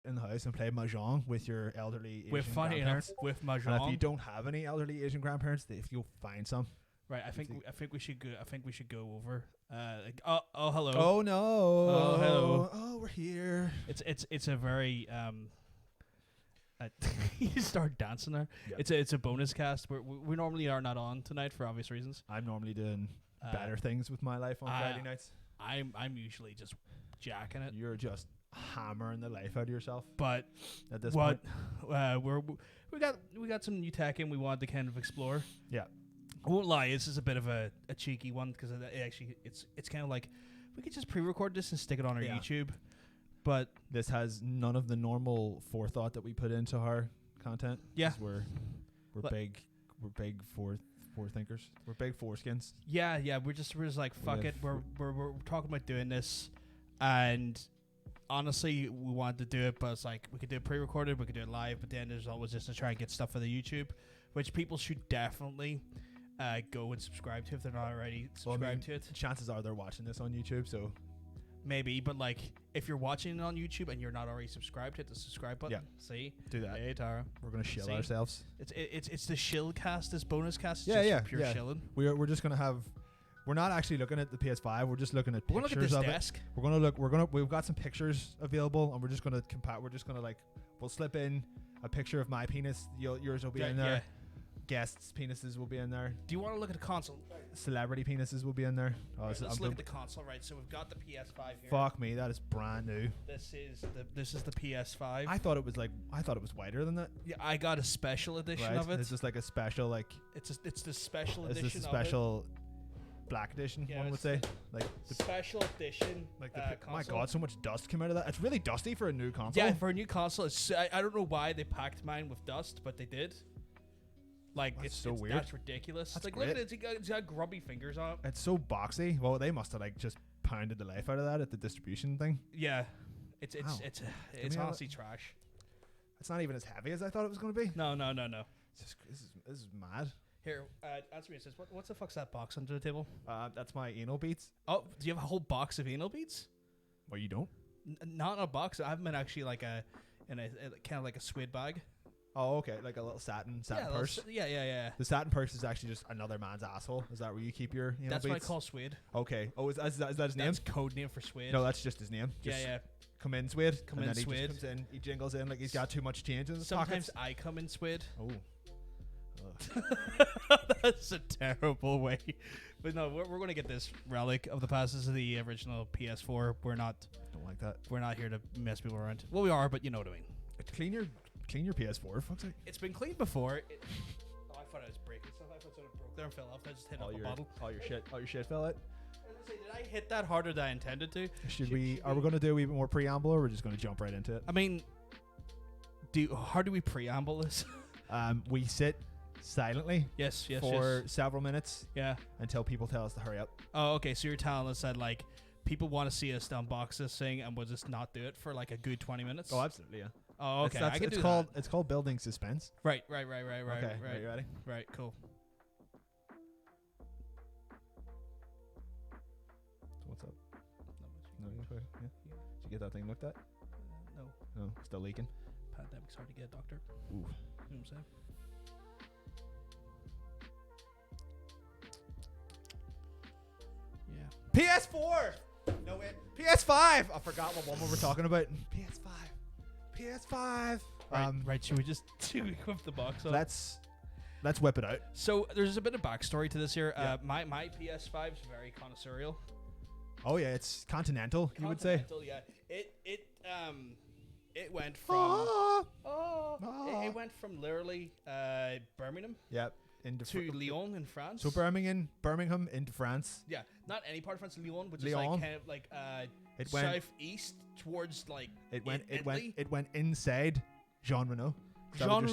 in the house and play mahjong with your elderly Asian With funny grandparents. enough, with And if you mahjong. don't have any elderly Asian grandparents, if you'll find some. Right, I think we should go. I think we should go over. Hello. Oh no! Oh, hello. Oh, we're here. It's a very you start dancing there. Yep. It's a bonus cast. We normally are not on tonight for obvious reasons. I'm normally doing better things with my life on Friday nights. I'm usually just jacking it. You're just hammering the life out of yourself. But at this point, we got some new tech in we wanted to kind of explore. Yeah. I won't lie, this is a bit of a cheeky one because it's kind of like we could just pre-record this and stick it on our YouTube, but this has none of the normal forethought that we put into our content. Yeah, we're big forethinkers. We're big foreskins. Yeah. We're just like fuck it. We're talking about doing this, and honestly, we wanted to do it, but it's like we could do it pre-recorded, we could do it live, but then there's always just to try and get stuff for the YouTube, which people should definitely go and subscribe to if they're not already subscribed to it. Chances are they're watching this on YouTube, so maybe. But like, if you're watching it on YouTube and you're not already subscribed, hit the subscribe button. Yeah, see, do that. Hey Tara, we're gonna shill ourselves. It's the shill cast, this bonus cast. Pure shilling. We're just gonna have. We're not actually looking at the PS5. We're just looking at pictures look at this of desk. it. We've got some pictures available, and we're just gonna compare. We're just gonna we'll slip in a picture of my penis. Yours will be in there. Yeah. Guests' penises will be in there. Do you want to look at the console? Celebrity penises will be in there. Let's look at the console, right? So we've got the PS5 here. Fuck me, that is brand new. This is the PS5. I thought it was wider than that. Yeah, I got a special edition of it. It's just like a special It's the special edition. It's a special black edition. Yeah, one would say the special edition. Like console. My God, so much dust came out of that. It's really dusty for a new console. Yeah, for a new console, I don't know why they packed mine with dust, but they did. Like that's so weird. That's ridiculous. That's like great. look at it. It's got grubby fingers on it. It's so boxy. Well, they must have just pounded the life out of that at the distribution thing. Yeah, it's honestly trash. It's not even as heavy as I thought it was going to be. No. This is mad. Here, answer me. It says, what the fuck's that box under the table? That's my anal beads. Oh, do you have a whole box of anal beads? Well, you don't. Not in a box. I have them in actually like in a kind of like a suede bag. Oh, okay, like a little satin purse. Yeah. The satin purse is actually just another man's asshole. Is that where you keep your anal That's beads? what I call suede. Okay. Oh, is that his name? That's code name for suede. No, that's just his name. Just yeah. Come in, suede. Come in, suede. He just comes in. He jingles in like he's got too much change in his Sometimes pockets. I come in suede. Oh. That's a terrible way. But no, we're going to get this relic of the past. This is the original PS4. Don't like that. We're not here to mess people around. Well, we are, but you know what I mean. Clean your PS4. Fuck's sake. It's been cleaned before. I thought I was breaking stuff. I thought it broke there and fell off. I just hit up a bottle. All your shit fell out. Did I hit that harder than I intended to? Are we going to do a wee bit more preamble, or we're just going to jump right into it? I mean, how do we preamble this? We sit silently. Yes. For several minutes. Yeah. Until people tell us to hurry up. Oh, okay. So you're telling us that like people want to see us unbox this thing, and we'll just not do it for like a good 20 minutes. Oh, absolutely. Yeah. Oh, okay. It's called building suspense. Right. Okay. Are you ready? Right. Cool. So what's up? No, okay. Yeah. Did you get that thing looked at? No. No. Still leaking. Pandemic's hard to get, doctor. Ooh. You know what I'm saying? Yeah. PS4. No wait. PS5. I forgot what one we were talking about. PS5. Right. Should we whip the box up? Let's whip it out. So there's a bit of backstory to this here. Yeah. My PS5 is very connoisseurial. Oh yeah, it's continental. You would say. Yeah. It went from it went from literally Birmingham. Yep. To Lyon in France. So Birmingham into France. Yeah, not any part of France. Lyon, which is Lyon. like kind of like southeast towards like it went Italy. inside Jean Reno. Jean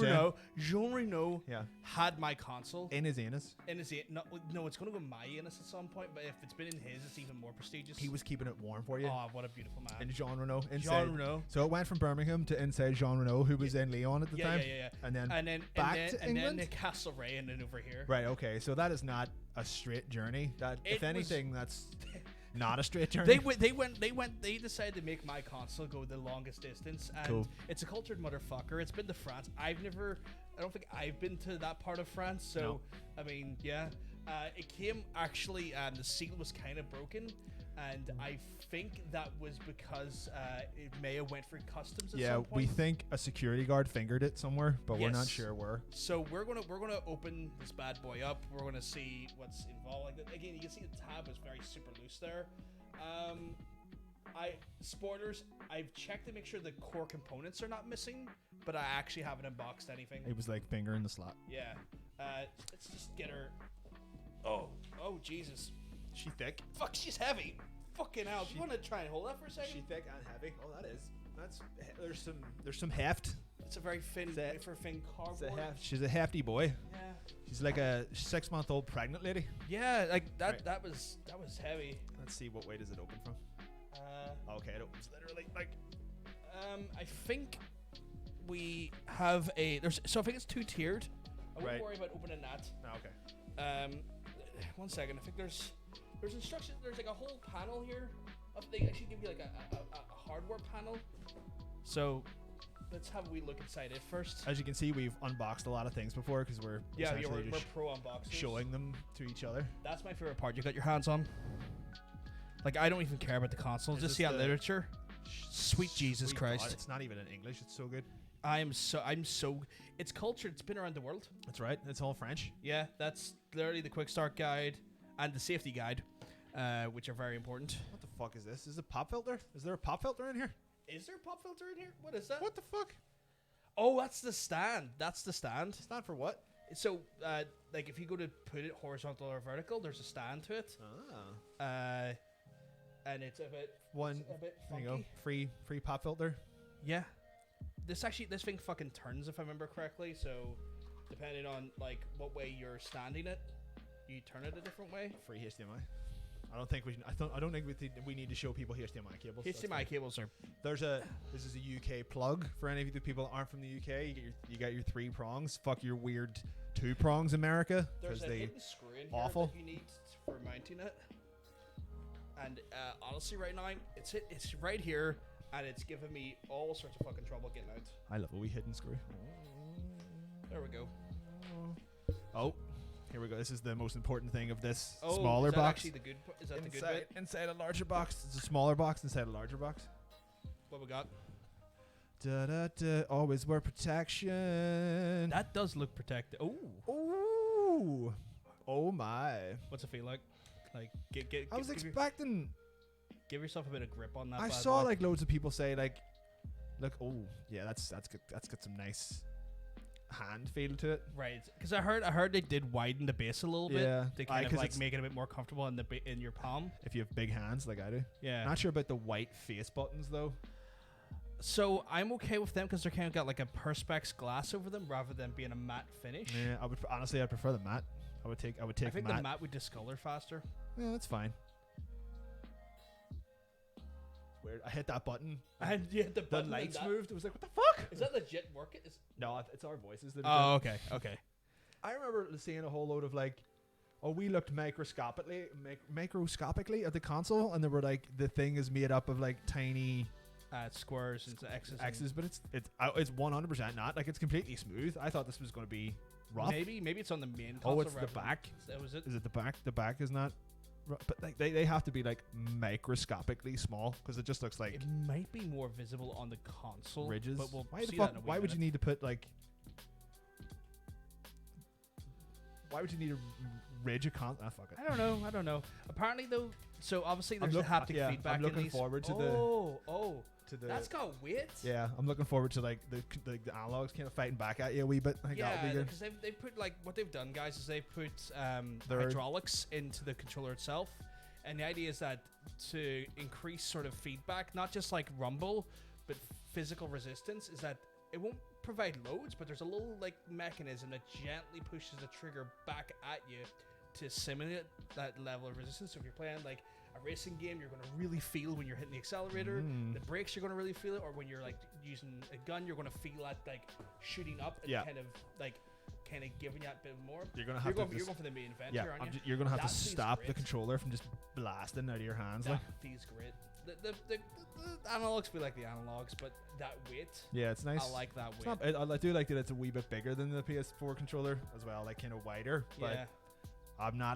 Reno had my console in his anus. No, it's gonna go in my anus at some point. But if it's been in his, it's even more prestigious. He was keeping it warm for you. Oh, what a beautiful man! In Jean Reno, Jean Reno. So it went from Birmingham to inside Jean Reno, who was in Lyon at the time. Yeah. And then back to England. And then Castlereagh, and then over here. Right. Okay. So that is not a straight journey. If anything, that's not a straight journey. They decided to make my console go the longest distance, and Cool. it's a cultured motherfucker. It's been to France. I don't think I've been to that part of France. So No. I mean, yeah, it came actually, the seal was kind of broken, and I think that was because it may have went through customs at Yeah, some point. we think a security guard fingered it somewhere, but we're not Yes. sure where. So we're gonna open this bad boy up. We're gonna see what's involved. Like again, you can see the tab is very super loose there. Spoilers. I've checked to make sure the core components are not missing, but I actually haven't unboxed anything. It was like finger in the slot. Yeah. Let's just get her. Oh Jesus. She thick. Fuck, she's heavy. Fucking hell. Do you want to try and hold that for a second? She thick and heavy. Oh, that is. There's some heft. It's a very thin, It's a- wafer thin It's cardboard. a heft. She's a hefty boy. Yeah. She's like a 6-month-old pregnant lady. Yeah, like that. Right. That was heavy. Let's see what way does it open from. Okay, it opens literally like. I think we have so I think it's 2-tiered. I wouldn't Right. worry about opening that. Oh, okay. 1 second. I think there's instructions. There's like a whole panel here. They actually give you like a hardware panel. So let's have a wee look inside it first. As you can see, we've unboxed a lot of things before because we're essentially we're just pro unboxers. showing them to each other. That's my favorite part. You got your hands on. Like I don't even care about the console. Is Just this see that the- literature. Sweet Jesus Sweet Christ. God, it's not even in English. It's so good. I'm so. It's cultured. It's been around the world. That's right. It's all French. Yeah, that's literally the quick start guide and the safety guide, which are very important. What the fuck is this? Is it a pop filter? Is there a pop filter in here? Is there a pop filter in here? What is that? What the fuck? Oh, that's the stand. That's the stand. Stand for what? So, like, if you go to put it horizontal or vertical, there's a stand to it. Ah. And it's a bit One. a bit There funky. you go. Free pop filter. Yeah. This thing fucking turns if I remember correctly. So, depending on like what way you're standing it, you turn it a different way. Free HDMI. I don't think we need to show people HDMI cables. HDMI cables are. This is a UK plug for any of the people that aren't from the UK. You got your 3 prongs. Fuck your weird 2 prongs, America. There's a they hidden screw in here awful. that you need for mounting it. And honestly, right now, it's right here, and it's giving me all sorts of fucking trouble getting out. I love a wee hidden screw. There we go. Oh, here we go. This is the most important thing of this Oh, smaller is that box. actually the good? Is that the good inside, bit? inside a larger box. It's a smaller box inside a larger box. What we got? Da da da. Always wear protection. That does look protected. Oh, Ooh. Oh my. what's it feel like? Like, I was expecting. give yourself a bit of grip on that. I bad saw boy. like loads of people say like, look. Oh yeah, that's good. That's got some nice hand feel to it. Right, because I heard they did widen the base a little bit. Yeah. To kind of 'cause like it's- make it a bit more comfortable in in your palm. If you have big hands like I do. Yeah. Not sure about the white face buttons though. So I'm okay with them because they're kind of got like a perspex glass over them rather than being a matte finish. Yeah, I would honestly. I prefer the matte. I would take I think matte. the matte would discolor faster. Yeah, that's fine. It's weird. I hit that button. And yeah, the The button lights and that- moved. It was like, what the fuck? Is that legit working? No, it's our voices that are Oh, doing it. okay. I remember seeing a whole load of like, oh, we looked microscopically at the console, and they were like, the thing is made up of like tiny Squares and X's. X's, but it's 100% not. Like, it's completely smooth. I thought this was going to be rough. Maybe it's on the main console. Oh, it's the rather than- back. That was it. Is it the back? The back is not. But like they have to be like microscopically small because it just looks like It might be more visible on the console. ridges. But we'll why see the that fuck? in a wee Why would you minute. need to put like? Why would you need a ridge of con? Ah, fuck it. I don't know. Apparently, though, so obviously there's look- a haptic yeah, feedback. I'm looking in these. forward to the That's got weight. Yeah, I'm looking forward to like the analogs kind of fighting back at you a wee bit. I think that'll Yeah, be good. because they've put like what they've done, guys, is they've put They're- hydraulics into the controller itself, and the idea is that to increase sort of feedback, not just like rumble, but physical resistance, is that it won't provide loads, but there's a little like mechanism that gently pushes the trigger back at you to simulate that level of resistance. So if you're playing like a racing game, you're going to really feel when you're hitting the accelerator. Mm. The brakes, you're going to really feel it. Or when you're like using a gun, you're going to feel that like shooting up and Yeah. kind of like kind of giving you a bit more. You're gonna have You're to. going for the main event Yeah, here, aren't you? you're gonna have That to feels stop the great. controller from just blasting out of your hands. That Like, feels great. The analogs feel like the analogs, but that weight, yeah, it's nice. I like that It's weight. not, I do like that it's a wee bit bigger than the PS4 controller as well, like kind of wider. But Yeah.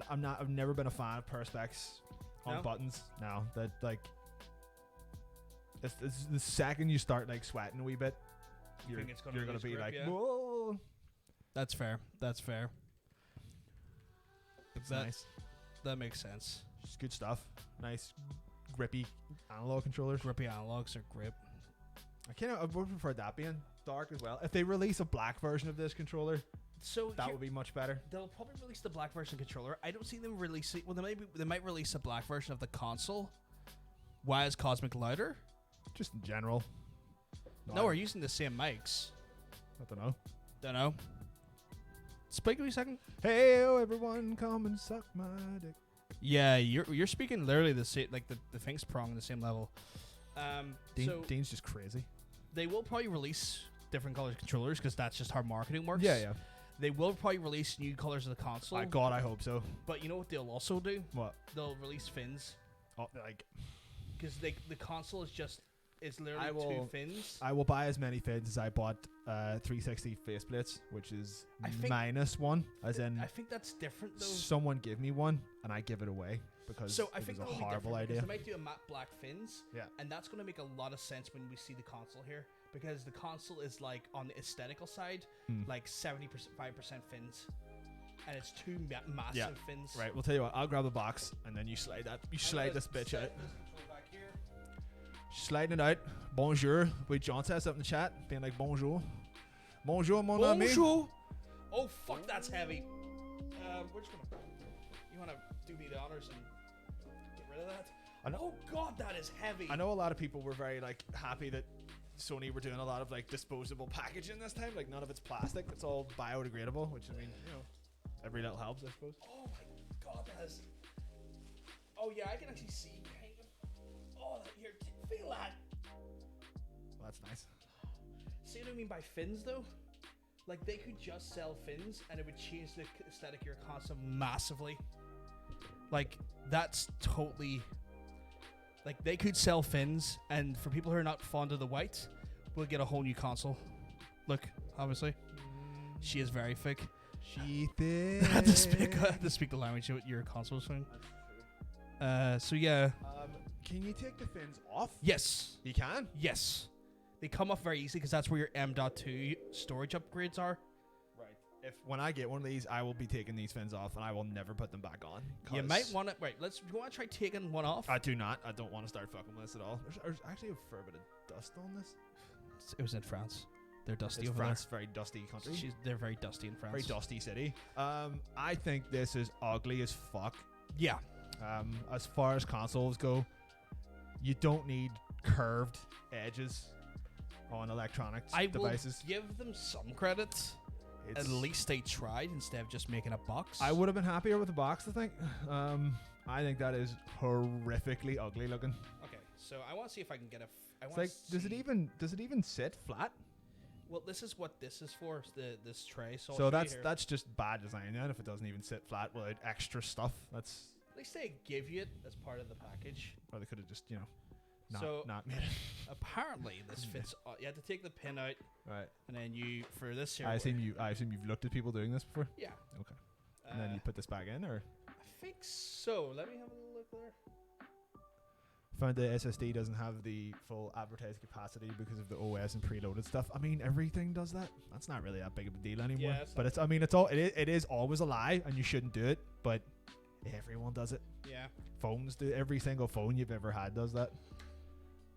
I've never been a fan of perspex on No? buttons. No, that like, it's the second you start like sweating a wee bit, You you're think it's gonna you're gonna lose be grip, like, yeah? whoa. That's fair. That's fair. It's That- nice. That makes sense. Just good stuff. Nice, grippy analog controllers. Grippy analogs are grip. I would prefer that being dark as well. If they release a black version of this controller, So that here- would be much better. they'll probably release the black version controller. I don't see them releasing. Well, they might release a black version of the console. Why is Cosmic louder? Just in general. No, we're using the same mics. I don't know. Don't know. Speak to me a second. Hey, everyone, come and suck my dick. Yeah, you're speaking literally the same, like the thing's prong the same level. So Dean's just crazy. they will probably release different color controllers because that's just how marketing works. Yeah. They will probably release new colors of the console. My God, I hope so. But you know what they'll also do? What? They'll release fins Oh, like, because the console is literally I will- two fins. I will buy as many fins as I bought 360 faceplates, which is I think- -1. As in, I think that's different though. someone give me one and I give it away because So I it think was a that'll be horrible different because idea. they might do a matte black fins. Yeah. And that's going to make a lot of sense when we see the console here because the console is like on the aesthetical side, Hmm. like 5% fins, and it's two massive Yeah. fins. Right, we'll tell you what. I'll grab the box and then you slide that. You slide this bitch out. Sliding it out. Bonjour. Wait, John says something in the chat, being like bonjour. Bonjour, mon ami. Bonjour. Oh fuck, that's heavy. We're just gonna. You wanna do me the honors and get rid of that? I know. Oh god, that is heavy. I know a lot of people were very like happy that Sony were doing a lot of like disposable packaging this time. Like none of it's plastic. It's all biodegradable, which I mean, you know, every little helps, I suppose. Oh my god, that is. Oh yeah, I can actually see kind of. Oh, here, feel that. Well, that's nice. See what I mean by fins though? Like they could just sell fins and it would change the aesthetic of your console massively. Like that's totally. Like they could sell fins, and for people who are not fond of the white, we'll get a whole new console. Look, obviously, she is very thick. She did. I had to speak the language of your console swing. So yeah, Can you take the fins off? yes, You can. yes, they come off very easily because that's where your M.2 storage upgrades are. Right. If when I get one of these, I will be taking these fins off, and I will never put them back on. You 'cause might want to. Right, you want to try taking one off? I do not. I don't want to start fucking with this at all. There's actually a fair bit of dust on this. It was in France. They're dusty It's over France, very dusty country. They're very dusty in France. Very dusty city. I think this is ugly as fuck. Yeah. As far as consoles go, you don't need curved edges on electronics I devices. will give them some credit. At least they tried instead of just making a box. I would have been happier with the box, I think. I think that is horrifically ugly looking. Okay, so I want to see if I can get a. It's like, does it even sit flat? Well, this is what this is for. This tray. So, I'll So show you that's here. that's just bad design then if it doesn't even sit flat without extra stuff. That's At least they give you it as part of the package. or they could have just, not So- not made it. Apparently, this fits. You had to take the pin out, Right. and then you for this here. I assume you've looked at people doing this before. Yeah. Okay. And then you put this back in, or I think so. Let me have a little look there. found the SSD doesn't have the full advertised capacity because of the OS and preloaded stuff. I mean, everything does that. That's not really that big of a deal anymore. Yeah, it's but not- it's I mean, it is always a lie, and you shouldn't do it. But everyone does it. Yeah. Phones do. Every single phone you've ever had does that.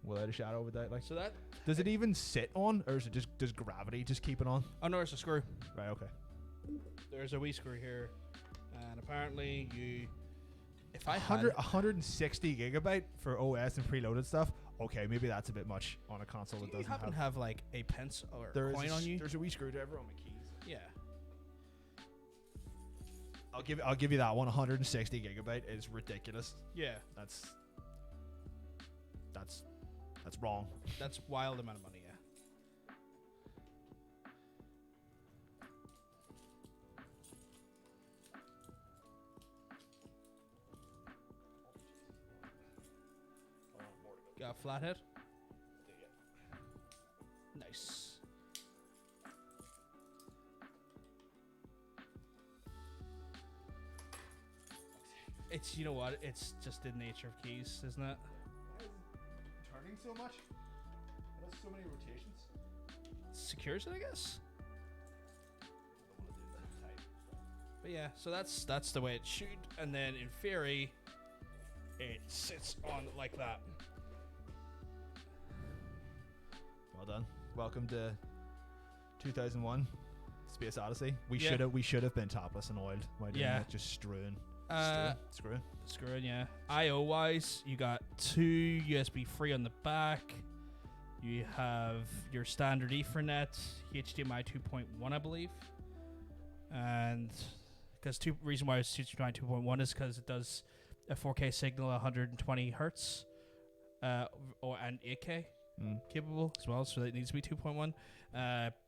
Without a shadow of a doubt. Like, So that. does it even sit on, or is it just does gravity just keep it on? Oh no, it's a screw. Right. Okay. There's a wee screw here, and apparently you. If I had 160 gigabyte for OS and preloaded stuff. Okay, maybe that's a bit much on a console do that you doesn't happen to have like a pence or There a is coin on you? There's a wee screwdriver on my keys. Yeah. I'll give you that one. 160 gigabyte is ridiculous. Yeah. That's wrong. That's wild amount of money. Yeah. got a flathead. Nice. It's, you know what? It's just the nature of keys, isn't it? Turning so much. That's so many rotations. Secures it, I guess. But yeah, so that's the way it should, and then in theory, it sits on like that. Well done. Welcome to 2001, Space Odyssey. We Yeah. should have been topless and oiled. Why didn't Yeah. we? Just strewn. Screwing. Screwing, yeah. I/O wise, you got 2 USB 3 on the back. You have your standard Ethernet, HDMI 2.1, I believe, and because reason why it's HDMI 2.1 is because it does a 4K signal, 120 hertz, and 8K capable as well. So it needs to be 2.1.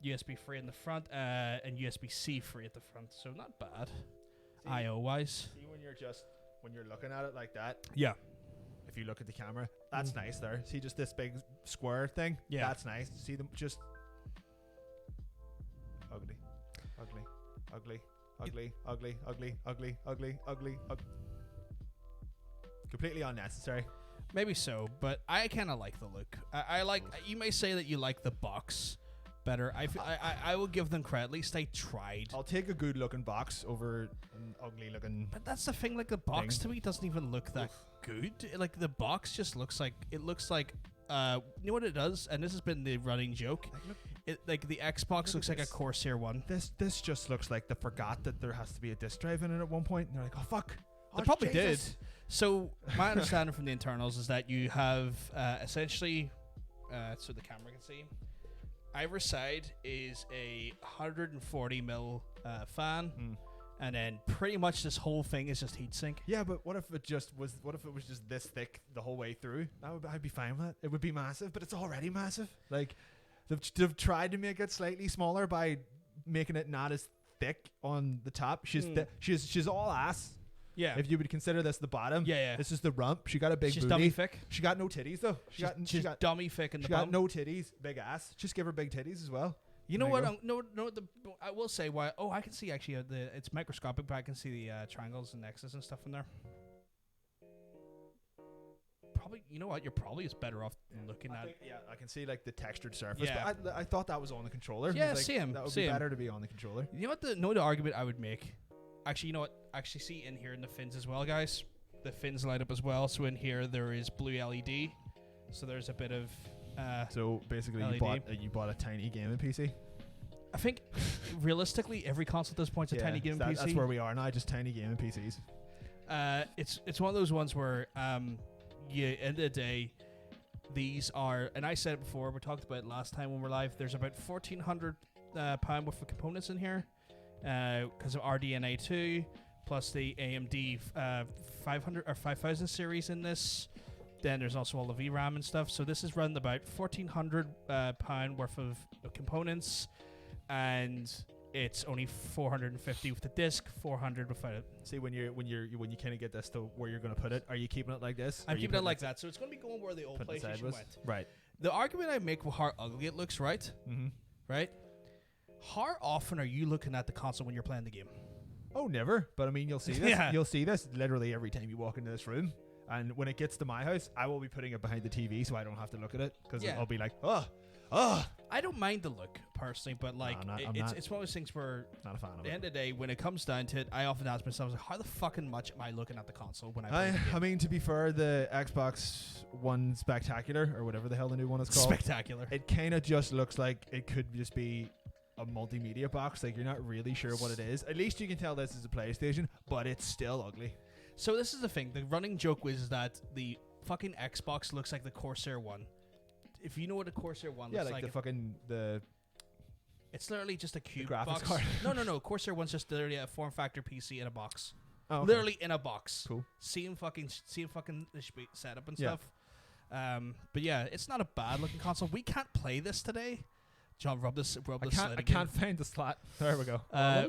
USB 3 in the front, and USB-C 3 at the front. So not bad. I/O wise. See when you're looking at it like that. Yeah. If you look at the camera, that's nice there. See just this big square thing? Yeah. That's nice. See them just ugly. Completely unnecessary. Maybe so, but I kind of like the look. I like. You may say that you like the box better. I will give them credit. At least they tried. I'll take a good looking box over an ugly looking. But that's the thing. Like the box to me doesn't even look that good. Like the box just looks like you know what it does, and this has been the running joke. Like the Xbox looks like a Corsair one. This just looks like they forgot that there has to be a disc drive in it at one point, and they're like, oh fuck. They probably did. So my understanding from the internals is that you have essentially, so the camera can see, either side is a 140 mil fan, and then pretty much this whole thing is just heatsink. Yeah, but what if it was just this thick the whole way through? I'd be fine with it. It would be massive, but it's already massive. Like they've tried to make it slightly smaller by making it not as thick on the top. She's all ass. Yeah. If you would consider this the bottom. Yeah. This is the rump. She got a big She's booty. dummy thick. She got no titties though. She's dummy thick in the She got bum. no titties, big ass. Just give her big titties as well. You know what? I will say why. Oh, I can see actually it's microscopic, but I can see the triangles and X's and stuff in there. Probably, you know what? You're probably just better off looking at. I can see like the textured surface. Yeah. But I thought that was on the controller. Yeah, like, same. That would same. be better to be on the controller. You know what? The argument I would make. Actually, you know what? Actually, see in here in the fins as well, guys. The fins light up as well. So in here there is blue LED. So there's a bit of. So basically, LED. you bought a tiny gaming PC. I think realistically, every console at this point is a tiny gaming PC. That's where we are now, just tiny gaming PCs. It's one of those ones where end of the day, these are, and I said it before, we talked about it last time when we're live. There's about £1,400 worth of components in here because of RDNA 2 plus the AMD 500 or 5000 series in this. Then there's also all the VRAM and stuff. So this is running about £1,400 worth of components, and it's only 450 with the disc, 400 without it. See, when you kind of get this to where you're going to put it, are you keeping it like this? I'm keeping it like that. So it's going to be going where the old PlayStation went. Right. The argument I make with how ugly it looks, right? Mm-hmm. Right? How often are you looking at the console when you're playing the game? Oh, never. But I mean, you'll see this. Yeah. You'll see this literally every time you walk into this room. And when it gets to my house, I will be putting it behind the TV so I don't have to look at it, because I'll be like, oh. I don't mind the look personally, but like it's one of those things where not a fan of at the it. end of the day, when it comes down to it, I often ask myself, like, how the fucking much am I looking at the console when I play the game? I mean, to be fair, the Xbox One Spectacular, or whatever the hell the new one is called, Spectacular. it kind of just looks like it could just be a multimedia box. Like, you're not really sure what it is. At least you can tell this is a PlayStation, but it's still ugly. So this is the thing. The running joke was that the fucking Xbox looks like the Corsair one. If you know what a Corsair one looks like, it's literally just a cube box. Card. No. Corsair one's just literally a form factor PC in a box. Oh, okay. Literally in a box. Cool. Same fucking setup and stuff. But yeah, it's not a bad looking console. We can't play this today. John, rub this. I can't find the slot. There we go.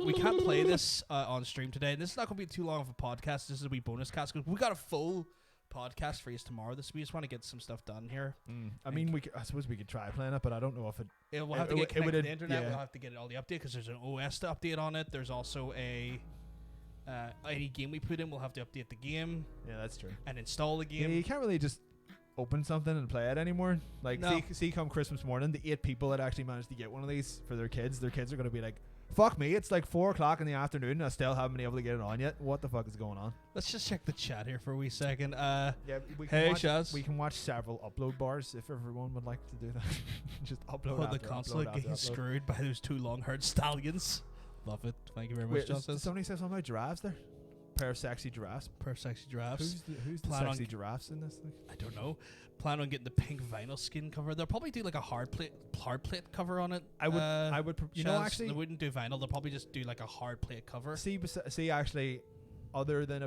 We can't play this on stream today. And this is not going to be too long of a podcast. This is a wee bonus cast because we got a full podcast for you tomorrow. We just want to get some stuff done here. I mean, I suppose we could try playing it, but I don't know if it. We'll have to get it would- connected to the internet. yeah. We'll have to get all the update because there's an OS to update on it. There's also any game we put in, we'll have to update the game Yeah, that's true. and install the Yeah, game. you can't really just open something and play it anymore. Like, No. see, come Christmas morning, the 8 people that actually managed to get one of these for their kids are going to be like, fuck me, it's like 4 o'clock in the afternoon and I still haven't been able to get it on yet. What the fuck is going on? Let's just check the chat here for a wee second. Yeah, we Hey, can watch, Shaz. we can watch several upload bars if everyone would like to do that. Just upload Oh, after the console upload after getting upload. screwed by those 2 long-haired stallions. Love it. Thank you very much, Wait, Johnson. did somebody say something about giraffes there? Pair of sexy giraffes. Per sexy giraffes. Who's the Plan on- sexy giraffes in this thing? I don't know. Plan on getting the pink vinyl skin cover. They'll probably do like a hard plate cover on it. I would, you know, Shaz. actually, they wouldn't do vinyl. They'll probably just do like a hard plate cover. see, actually, other than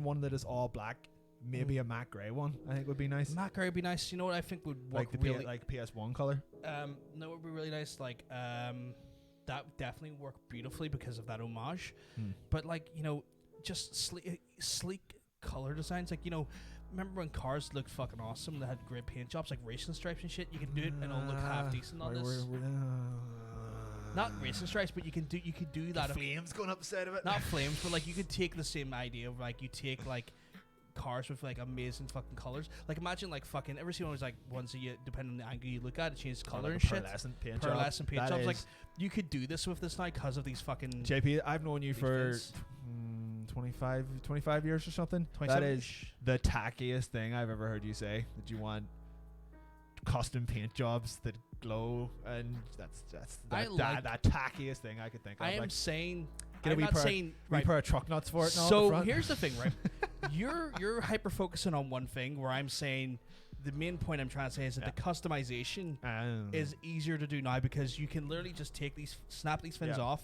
one that is all black, maybe a matte gray one, I think would be nice. Matte gray would be nice. You know what I think would work Like the really like PS1 color. no, it would be really nice. Like that would definitely work beautifully because of that homage. But like, you know, just sleek color designs. Like, you know, remember when cars looked fucking awesome? They had great paint jobs, like racing stripes and shit. You can do it and it'll look half decent on this. Not racing stripes, but you could do that. Flames going up the side of it. Not flames, but like you could take the same idea of like you take like cars with like amazing fucking colors. Like imagine like fucking ever seen one of those like ones that you, depending on the angle you look at, it changes color Like and a shit. pearlescent paint Pearlescent paint That jobs. Like is- you could do this with this now because of these fucking JP, I've known you these for fins. 25 years or something. That 27 is the tackiest thing I've ever heard you say. That you want custom paint jobs that glow, and that's that tackiest thing I could think of. I am like, saying. get a I'm wee not pair- saying we right. pair of truck nuts for it. And all at So the front. here's the thing, right? you're hyper focusing on one thing, where I'm saying the main point I'm trying to say is that the customization is easier to do now because you can literally just snap these fins Yeah. off,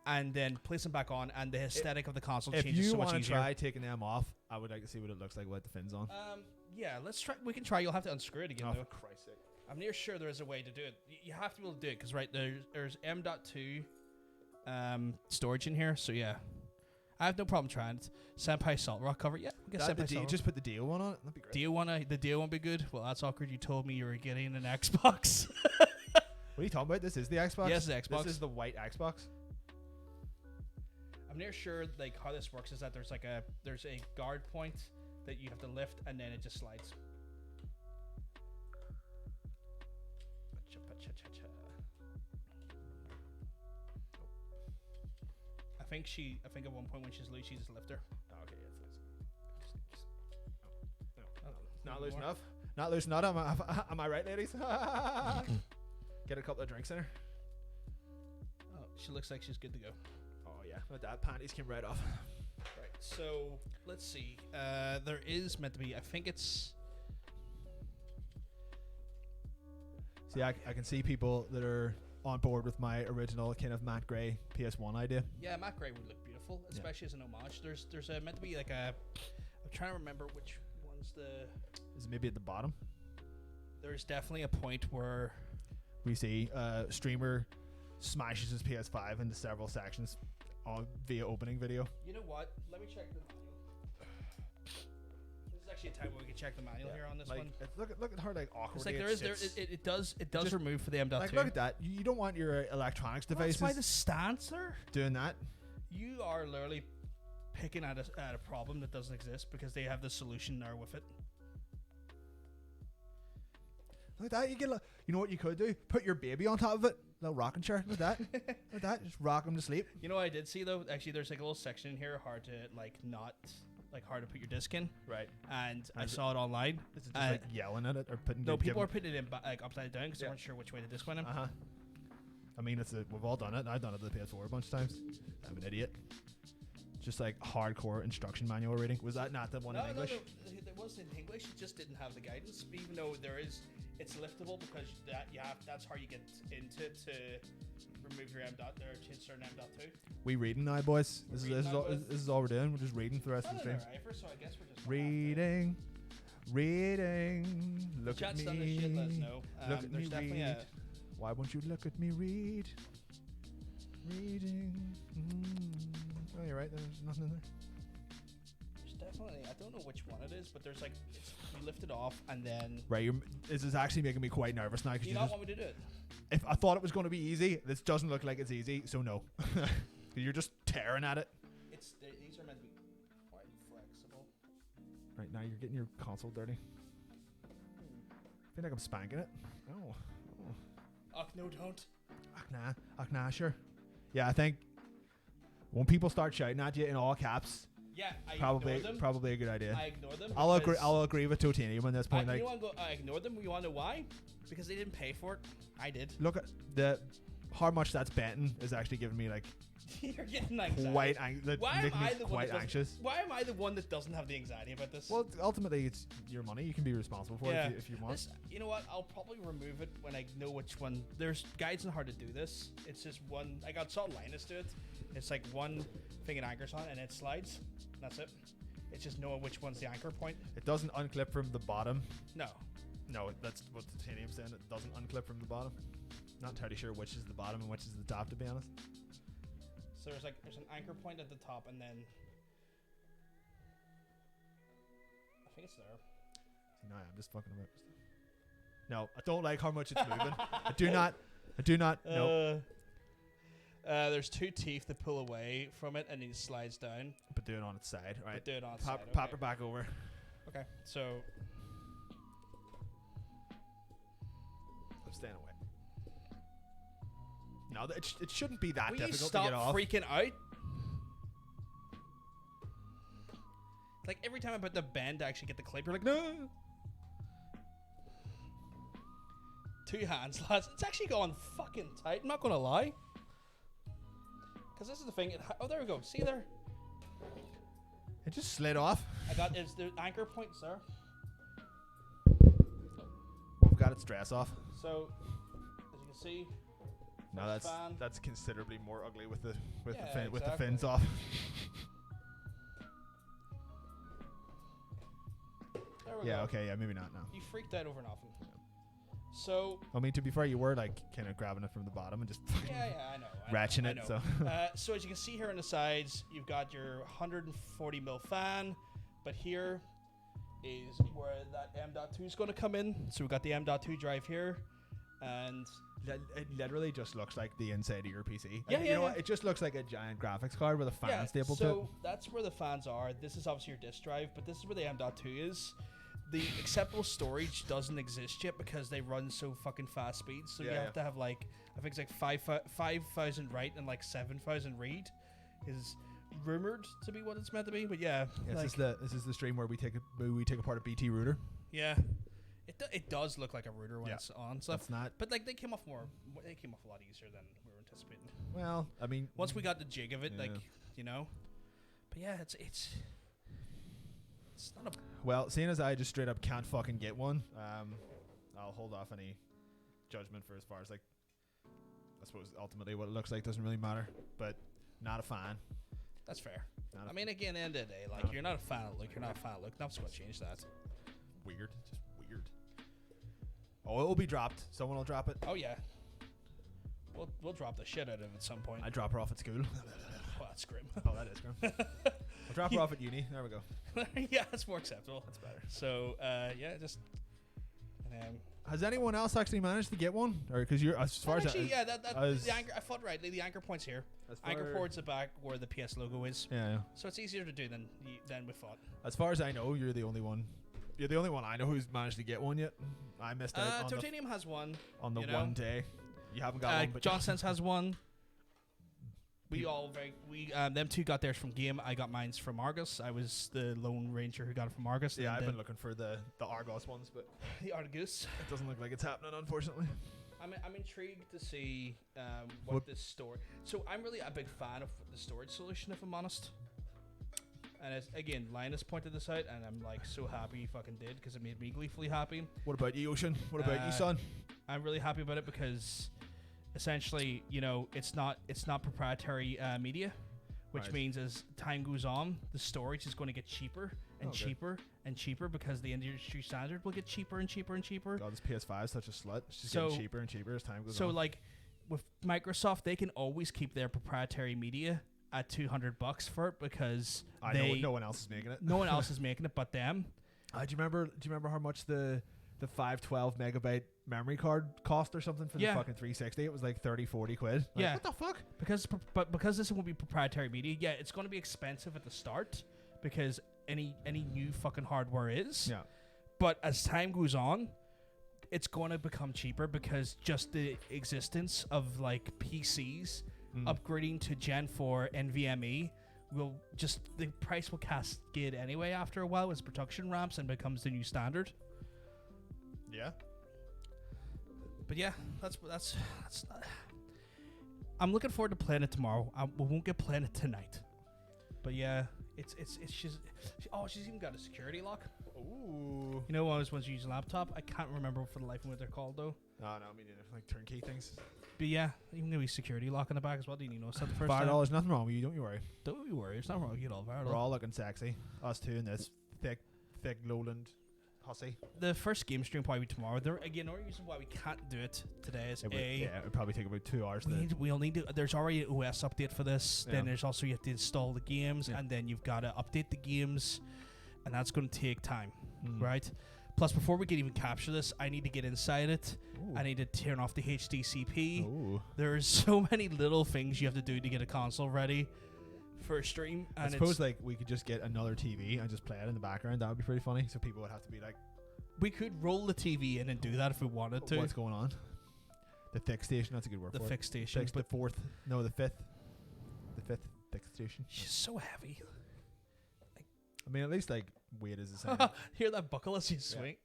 and then place them back on, and the aesthetic of the console if changes you so much want to easier. try taking them off, I would like to see what it looks like with the fins on. Yeah, let's try. We can try. You'll have to unscrew it again, Oh, though. for Christ's sake. I'm near sure there is a way to do it. You have to be able to do it because right there's M.2 storage in here. So yeah, I have no problem trying it. Senpai Salt Rock cover. Yeah, we get Senpai Salt Rock. Just put the deal one on it. That'd be great. The deal won't be good. Well, that's awkward. You told me you were getting an Xbox. What are you talking about? This is the Xbox? Yes, the Xbox. This is the white Xbox. I'm near sure like how this works is that there's a guard point that you have to lift and then it just slides. I think at one point when she's loose, she's just lift her. Oh, okay, yeah, Oh, not maybe loose more. enough. Not loose enough. Am I right, ladies? Get a couple of drinks in her. Oh, she looks like she's good to go. Oh yeah, with that panties came right off. Right. So let's see. There is meant to be. I think it's. See, I can see people that are on board with my original kind of matte gray PS1 idea. Yeah, matte gray would look beautiful, especially as an homage. There's meant to be like a. I'm trying to remember which one's the. Is it maybe at the bottom? There's definitely a point where We see streamer smashes his PS5 into several sections via opening video. you know what? Let me check the manual. This is actually a time where we can check the manual here on this like, one. Look at how like awkward. It's like it does Just- remove for the M.2. Like look at that. You don't want your electronics devices That's why the stands there. doing that. You are literally picking at a problem that doesn't exist because they have the solution there with it. Like that, you know what you could do? Put your baby on top of it, little rocking chair, like that, like that. Just rock him to sleep. You know what I did see though? Actually, there's like a little section in here hard to hard to put your disc in, Right. and I Is it- saw it online. Is it just like yelling at it or putting? No, people are putting it in like upside down because they Yeah. weren't sure which way the disc went in. I mean, we've all done it. I've done it to the PS4 a bunch of times. I'm an idiot. Just like hardcore instruction manual reading. Was that not the one in English? No, it was in English. It just didn't have the guidance. Even though it's liftable because that's how you get into it to remove your M.2 or change certain M.2. We reading now, boys. This reading now, boys. is all we're doing. We're just reading for the rest of the stream. So I guess we're just Reading. Look at Chat's done this shit. Let us me. know. Look at There's me definitely read. Why won't you look at me read? Reading. Oh, you're right. There's nothing in there. there's definitely. I don't know which one it is, but there's like you lift it off and then. Right, this is actually making me quite nervous now. Do you not want me to do it? If I thought it was going to be easy, this doesn't look like it's easy, so no. You're just tearing at it. These are meant to be quite flexible. Right now, you're getting your console dirty. I feel like I'm spanking it. Oh. Oh no, don't. Nah, sure. Yeah, I think when people start shouting at you in all caps, yeah, I probably ignore them. probably a good idea. I ignore them. I'll agree with Totanium on this point. I ignore them. You want to know why? Because they didn't pay for it. I did. Look at how much that's betting is actually giving me like You're getting anxiety. quite anxious. Why am I the one that doesn't have the anxiety about this? Well, ultimately, it's your money. You can be responsible for it if you want. You know what? I'll probably remove it when I know which one. There's guides on how to do this. It's just one. I got Salt Linus to it. It's like one thing it anchors on and it slides. That's it. It's just knowing which one's the anchor point. It doesn't unclip from the bottom. No, that's what Titanium's saying. It doesn't unclip from the bottom. Not entirely sure which is the bottom and which is the top, to be honest. So there's an anchor point at the top, and then I think it's there. No, I'm just fucking about. No, I don't like how much it's moving. I do not. No. There's two teeth that pull away from it, and it slides down. But do it on its side, right? But do it on its side. Pop it back over. Okay, so I'm staying away. No, it shouldn't be that difficult to get off. Will you stop freaking out? Like every time I put the bend to actually get the clip, you're like, no. 2 hands, lads. It's actually going fucking tight. I'm not gonna lie. Because this is the thing. Oh, there we go. See there? It just slid off. I got the anchor point, sir. We've got its dress off. So, as you can see. No, that's considerably more ugly with the exactly. with the fins off. There we go. Okay, maybe not now. You freaked out over nothing. So I mean, to be fair, you were like kind of grabbing it from the bottom and just I know, ratcheting it. So so as you can see here on the sides, you've got your 140 mil fan, but here is where that M.2 is going to come in. So we've got the M.2 drive here, and it literally just looks like the inside of your PC. Yeah, you know what? It just looks like a giant graphics card with a fan stapled to it. So that's where the fans are. This is obviously your disk drive, but this is where the M.2 is. The acceptable storage doesn't exist yet because they run so fucking fast speeds. So you have to have like, I think it's like 5,000 write and like 7,000 read is rumored to be what it's meant to be. But yeah, this is the stream where we take apart a BT router. Yeah, it does look like a router when it's on stuff. It's not. But like they came off a lot easier than we were anticipating. Well, I mean, once we got the jig of it, like you know. But yeah, it's not a. Well, seeing as I just straight up can't fucking get one, I'll hold off any judgment for as far as like, I suppose ultimately what it looks like doesn't really matter, but not a fan. That's fair. I mean, again, at the end of the day, like you're not a fan of look, you're not a fan of look. That's what changed that. Weird, just weird. Oh, it will be dropped. Someone will drop it. Oh yeah. We'll drop the shit out of it at some point. I drop her off at school. Oh, that's grim. Oh, that is grim. I'll drop her off at uni. There we go. Yeah, that's more acceptable. That's better. So, just. Has anyone else actually managed to get one, or because you're as far actually, as the anchor. I thought rightly. The anchor point's here. Anchor port's the back where the PS logo is. Yeah. So it's easier to do than we thought. As far as I know, you're the only one. You're the only one I know who's managed to get one yet. I missed out. Titanium has one. On the one day. You haven't got one, but Johnson's has one. Them two got theirs from Game. I got mine's from Argus. I was the Lone Ranger who got it from Argus. Yeah, I've been looking for the Argos ones, but the Argus. It doesn't look like it's happening, unfortunately. I'm intrigued to see what this storage. So I'm really a big fan of the storage solution, if I'm honest. And as again, Linus pointed this out, and I'm like so happy he fucking did because it made me gleefully happy. What about you, Ocean? What about you, son? I'm really happy about it because essentially, you know, it's not proprietary media, which means as time goes on, the storage is going to get cheaper and cheaper and cheaper because the industry standard will get cheaper and cheaper and cheaper. God, this PS5 is such a slut. It's just getting cheaper and cheaper as time goes on. So, like, with Microsoft, they can always keep their proprietary media at $200 for it because I know no one else is making it. no one else is making it but them. Do you remember how much the 512 megabyte memory card cost or something for the fucking 360? It was like 30-40 quid. Yeah. What the fuck? Because this won't be proprietary media, yeah, it's going to be expensive at the start because any new fucking hardware is. Yeah. But as time goes on, it's going to become cheaper because just the existence of like PCs upgrading to Gen 4 NVMe will just the price will cascade anyway after a while as production ramps and becomes the new standard. Yeah. But yeah, that's I'm looking forward to playing it tomorrow. We won't get playing it tonight. But yeah, it's she's even got a security lock. Ooh. You know, once you use a laptop, I can't remember for the life of me what they're called though. No, me neither. Like turnkey things. But yeah, even though he's security lock in the back as well. Didn't you notice that the first time? $5, nothing wrong with you. Don't you worry. Don't you worry, it's not wrong with you at all. We're all looking sexy. Us two in this thick lowland hussy. The first game stream probably be tomorrow. There again, the only reason why we can't do it today is it would probably take about 2 hours. We'll need to. There's already an OS update for this. Yeah. Then there's also you have to install the games, and then you've got to update the games, and that's going to take time, right? Plus, before we can even capture this, I need to get inside it. Ooh. I need to turn off the HDCP. Ooh. There's so many little things you have to do to get a console ready for a stream. And I suppose like we could just get another TV and just play it in the background. That would be pretty funny. So people would have to be like, we could roll the TV in and do that if we wanted to. what's going on? The thick station. That's a good word for it. The fixed station. The fifth thick station. She's so heavy. I mean, at least like weight is the same. Hear that buckle as you swing?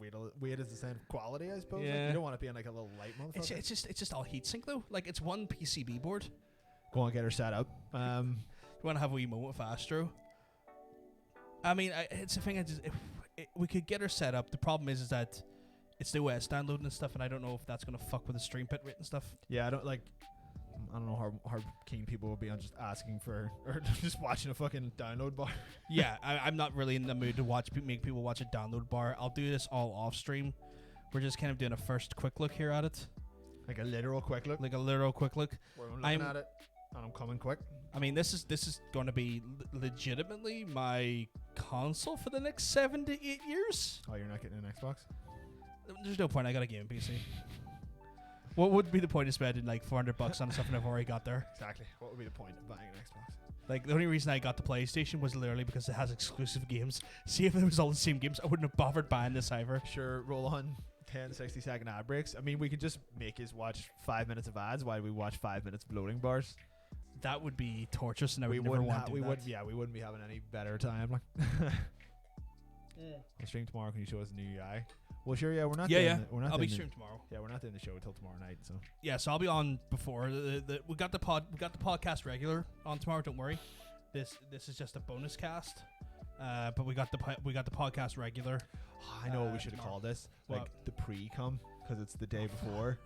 Weight is the same quality, I suppose. Yeah. Like, you don't want to be in like a little light motherfucker. It's just all heatsink though. Like it's one PCB board. Go and get her set up. You want to have a wee moment with Astro? I mean, it's a thing. We could get her set up. The problem is that it's the OS downloading and stuff, and I don't know if that's gonna fuck with the stream bit rate and stuff. Yeah, I don't know how keen people would be on just asking for or just watching a fucking download bar. Yeah, I'm not really in the mood to make people watch a download bar. I'll do this all off stream. We're just kind of doing a first quick look here at it. Like a literal quick look. We're looking at it, and I'm coming quick. I mean, this is going to be legitimately my console for the next 7 to 8 years. Oh, you're not getting an Xbox? There's no point. I got a gaming PC. What would be the point of spending like $400 on something I've already got there? Exactly. What would be the point of buying an Xbox? Like the only reason I got the PlayStation was literally because it has exclusive games. See, if it was all the same games, I wouldn't have bothered buying this either. Sure, roll on 10, 60-second ad breaks. I mean, we could just make us watch 5 minutes of ads while we watch 5 minutes of loading bars. That would be torturous, and I would never want to do that. We wouldn't be having any better time. Like, I'll stream tomorrow. Can you show us the new UI? Well, sure. Yeah, we're not. I'll be streaming tomorrow. Yeah, we're not doing the show until tomorrow night. So yeah, so I'll be on before we got the podcast regular on tomorrow. Don't worry. This is just a bonus cast. But we got the podcast regular. I know what we should have called this, like the pre-cum, because it's the day before.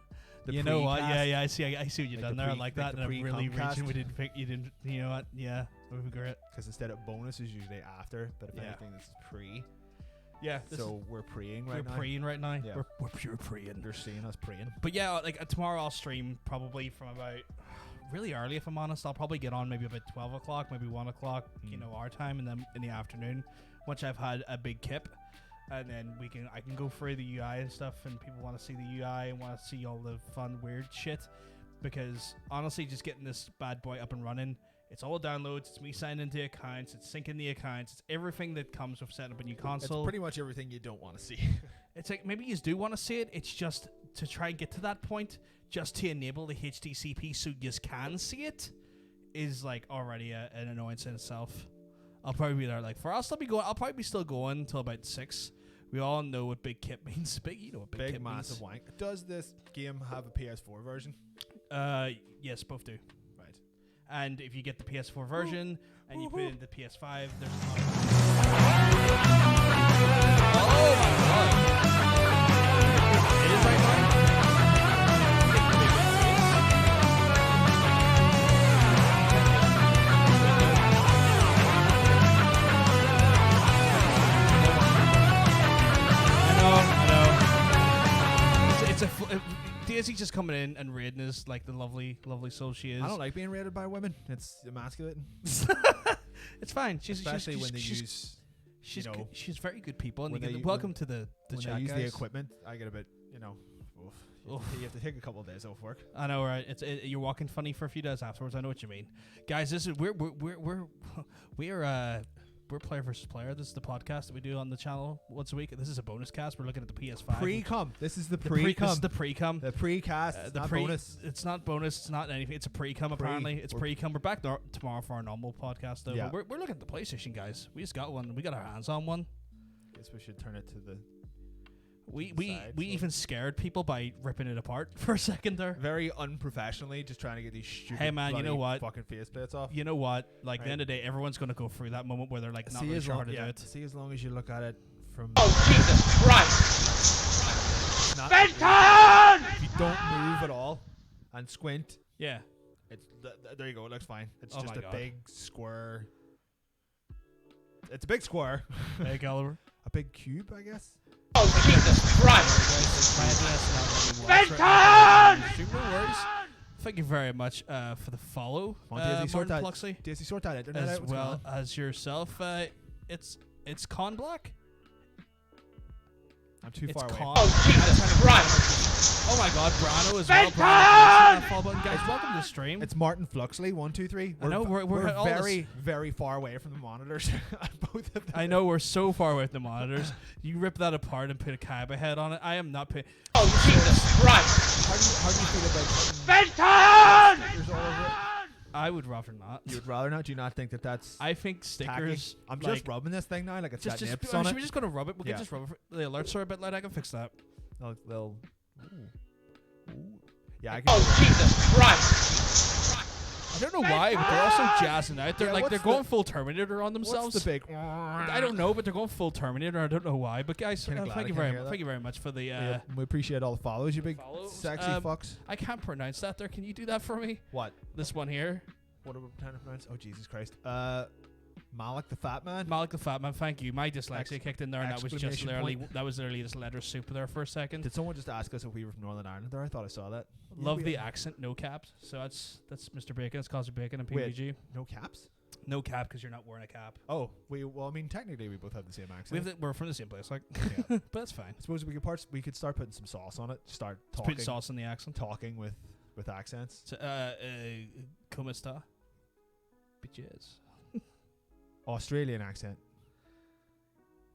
You know what? Yeah, I see what you've done there. I like that. the And I'm really pre-comcast. reaching. We didn't pick. You didn't. You know what? Yeah, that would be great. Because instead of bonus is usually after, but if anything, this is pre. Yeah. So we're preing right now. We're preing right now. Yeah. We're pure preing. You're seeing us preing. But yeah, like tomorrow I'll stream probably from about really early, if I'm honest. I'll probably get on maybe about 12 o'clock, maybe 1 o'clock, you know, our time, and then in the afternoon, once I've had a big kip. And then I can go through the UI and stuff, and people want to see the UI and want to see all the fun, weird shit. Because honestly, just getting this bad boy up and running, it's all downloads. It's me signing into accounts. It's syncing the accounts. It's everything that comes with setting up a new console. It's pretty much everything you don't want to see. It's like maybe you do want to see it. It's just to try and get to that point, just to enable the HDCP so you can see it, is like already an annoyance in itself. I'll probably be there like I'll probably be still going until about 6. We all know what big kip means. You know what big kip massive means. wank. Does this game have a PS4 version? Yes, both do. Right. And if you get the PS4 version and you put it in the PS5, there's oh my god! It is right now. Daisy she's just coming in and raiding us like the lovely, lovely soul she is. I don't like being raided by women. It's emasculating. It's fine. Especially when they use. She's very good people, and when they- welcome to the When chat, they use guys. the equipment, I get a bit, oof. You have to take a couple of days off work. I know, right? You're walking funny for a few days afterwards. I know what you mean, guys. This is we're player versus player. This is the podcast that we do on the channel once a week. This is a bonus cast. We're looking at the PS5 Pre-cum. This is the This pre-cum. is the pre-cum. The pre-cast. It's not bonus. It's not bonus. It's not anything. It's a pre-cum. Apparently, it's pre-cum. We're back tomorrow for our normal podcast, though. Yeah. But we're looking at the PlayStation, guys. We just got one. We got our hands on one. Guess we should turn it to the. We side, so- even scared people by ripping it apart for a second there. Very unprofessionally, just trying to get these stupid. Hey, man, you know what? Fucking faceplates off. You know what? Like, Right. the end of the day, everyone's going to go through that moment where they're like not really sure how to do it. See, as long as you look at it from. Oh, Jesus Christ! Not, Benton! if you don't move at all and squint, Yeah. it's there you go. It looks fine. It's Oh just my a God. big square. It's a big square. Hey, Gulliver. A big cube, I guess. Oh, Jesus Christ! Benton! No worries. Thank you very much for the follow, Come on, Daisy, sort Martin that. Pluxley, Daisy, sort that internet as out. What's well going on? as yourself. It's Con Black. I'm too It's far away. Con. Oh, Jesus Christ! Oh my God, Brano as well. Benton! Brano, that follow button. Guys, welcome to the stream. It's Martin Fluxley, 1, 2, 3. I know, we're all very, very far away from the monitors. Both of them. I know we're so far away from the monitors. You rip that apart and put a Kaiba head on it. I am not paying. Oh, Jesus Christ! How do you feel about Benton! stickers all over it? I would rather not. You would rather not? Do you not think that that's I think tacky? stickers. I'm like, just rubbing this thing now, like it's got just nips are on we it. just gonna rub it? We Yeah. can just rub it. The alerts are a bit light. I can fix that. They'll yeah, I can. Oh, Jesus Christ! I don't know why, but they're also jazzing out. They're Yeah, like what's they're the- going full Terminator on themselves. What's the big? I don't know, but they're going full Terminator. I don't know why. But guys, Kinda glad thank I you can very hear that. thank you very much for the. Yeah, we appreciate all the follows, you big follows. sexy fucks. I can't pronounce that. There, can you do that for me? What? This one here, What are we trying to pronounce? Oh Jesus Christ! Malik the Fat Man. Malik the Fat Man. Thank you. My dyslexia kicked in there, and that was just exclamation literally point. just letter soup there for a second. Did someone just ask us if we were from Northern Ireland? There, I thought I saw that. Love we the are. accent, no caps. So that's Mr. Bacon. It's Cosby Bacon and Wait. PVG. No caps. No cap because you're not wearing a cap. Oh, well, I mean, technically, we both have the same accent. We're from the same place, like, Yeah. but that's fine. I suppose we could start putting some sauce on it. Start Let's talking, put sauce in the accent. talking with accents. So, como esta? Bitches. Australian accent.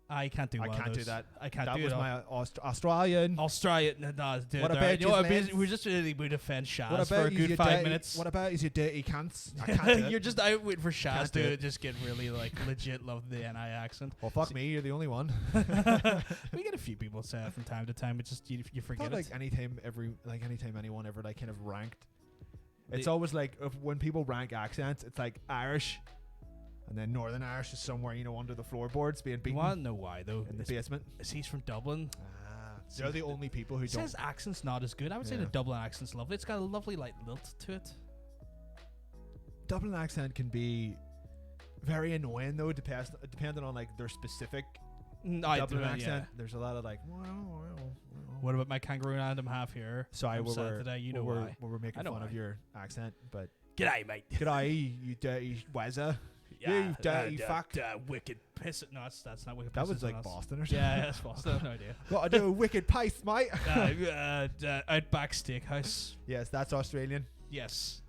I can't do. I one of can't do those. that. I can't That do was it. my Australian. Australia. No, dude, What there- about you know, you, lads? we're just really we defend Shaz What for about a you, good you 5 dirty- minutes. What about is you dirty cunts? I can't do it. You're just out waiting for Shaz Can't do to it. just get really like legit love the NI accent. Well, fuck me. You're the only one. We get a few people say it from time to time. It's just you I forget thought it. like anytime anyone ever like kind of ranked, it's The- always like when people rank accents, it's like Irish, and then Northern Irish is somewhere under the floorboards being You beaten want to know why though? in the basement. He's from Dublin. They're the only people who It don't. says accent's not as good. I would say Yeah. the Dublin accent's lovely. It's got a lovely like lilt to it. Dublin accent can be very annoying though, depending on like their specific Dublin accent. There's a lot of like. What about my kangaroo and I'm half here? Sorry, I'm sad today. You know why. we're making I know fun of why. your accent, but G'day, mate. g'day, you dirty wazza. You dirty fuck. Wicked piss. No, that's not wicked. That piss, was it's like us. Boston or something. Yeah, that's Boston. I have no idea. Gotta do a wicked pace, mate. Outback Steakhouse. Yes, that's Australian. Yes.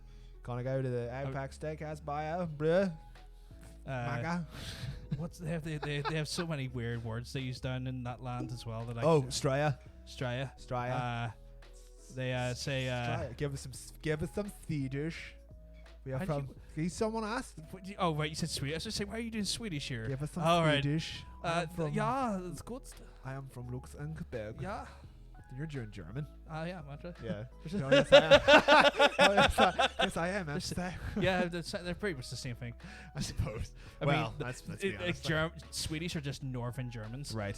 Gonna go to the Outback Steakhouse bio, bruh. Maga. What's they have so many weird words they use down in that land as well. That Oh, Straya. Australia. Straya. They say. Straya. Give us some Swedish. We are How'd from. Someone asked. Oh right, you said Swedish. I was just saying, why are you doing Swedish here? Give us some All right. Swedish. I'm from, yeah, it's good. I am from Luxembourg. Yeah. You're doing German. Yeah, Mantra. Yeah. No, yes, I am. Oh, yes, I am. Yeah, they're pretty much the same thing. I suppose. I Well, mean, let's be honest. Swedish are just Northern Germans. Right.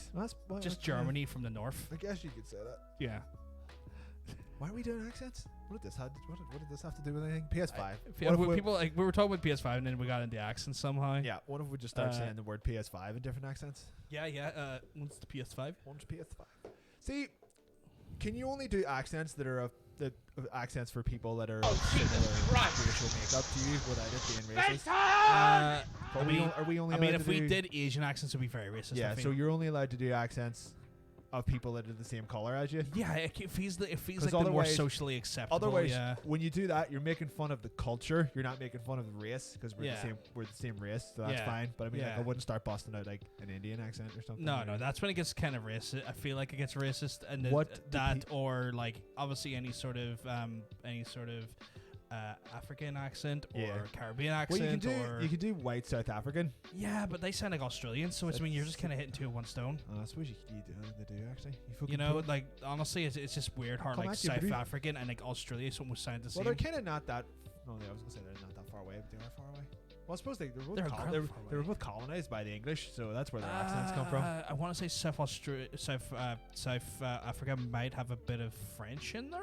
Just Germany from the north. I guess you could say that. Yeah. Why are we doing accents? What did this have to do with anything? PS5. People like we were talking about PS5 and then we got into accents somehow. Yeah. What if we just start saying the word PS5 in different accents? Yeah. What's the PS5? One's PS5. See, can you only do accents that are of accents for people that are Oh, of Jesus similar Christ. racial makeup to you without it being racist? But I mean, are we only I mean, allowed if to we do- did Asian accents, it'd be very racist. I Yeah, feel. so you're only allowed to do accents of people that are the same color as you. Yeah, it feels like 'Cause the more otherwise- socially acceptable. Otherwise, yeah. when you do that, you're making fun of the culture. You're not making fun of the race because we're Yeah. the same. We're the same race, so that's Yeah. fine. But I mean, like, Yeah. I wouldn't start busting out like an Indian accent or something. No, or- no, that's when it gets kind of racist. I feel like it gets racist, and What do that or like obviously any sort of African accent or Yeah. Caribbean Well, accent. you can do white South African. Yeah, but they sound like Australians, so it's when you're That's- just kind of hitting two in one stone. I suppose they do actually. fucking You know, put- like honestly, it's just weird how Come like at you, South buddy. African and like Australia almost sound the well, same. they're kind of not that. No, I was gonna say they're not that far away, but they are far away. Well, I suppose they were both They're incredibly far they were away. both colonized by the English, so that's where their accents come from. I want to say South Africa might have a bit of French in there.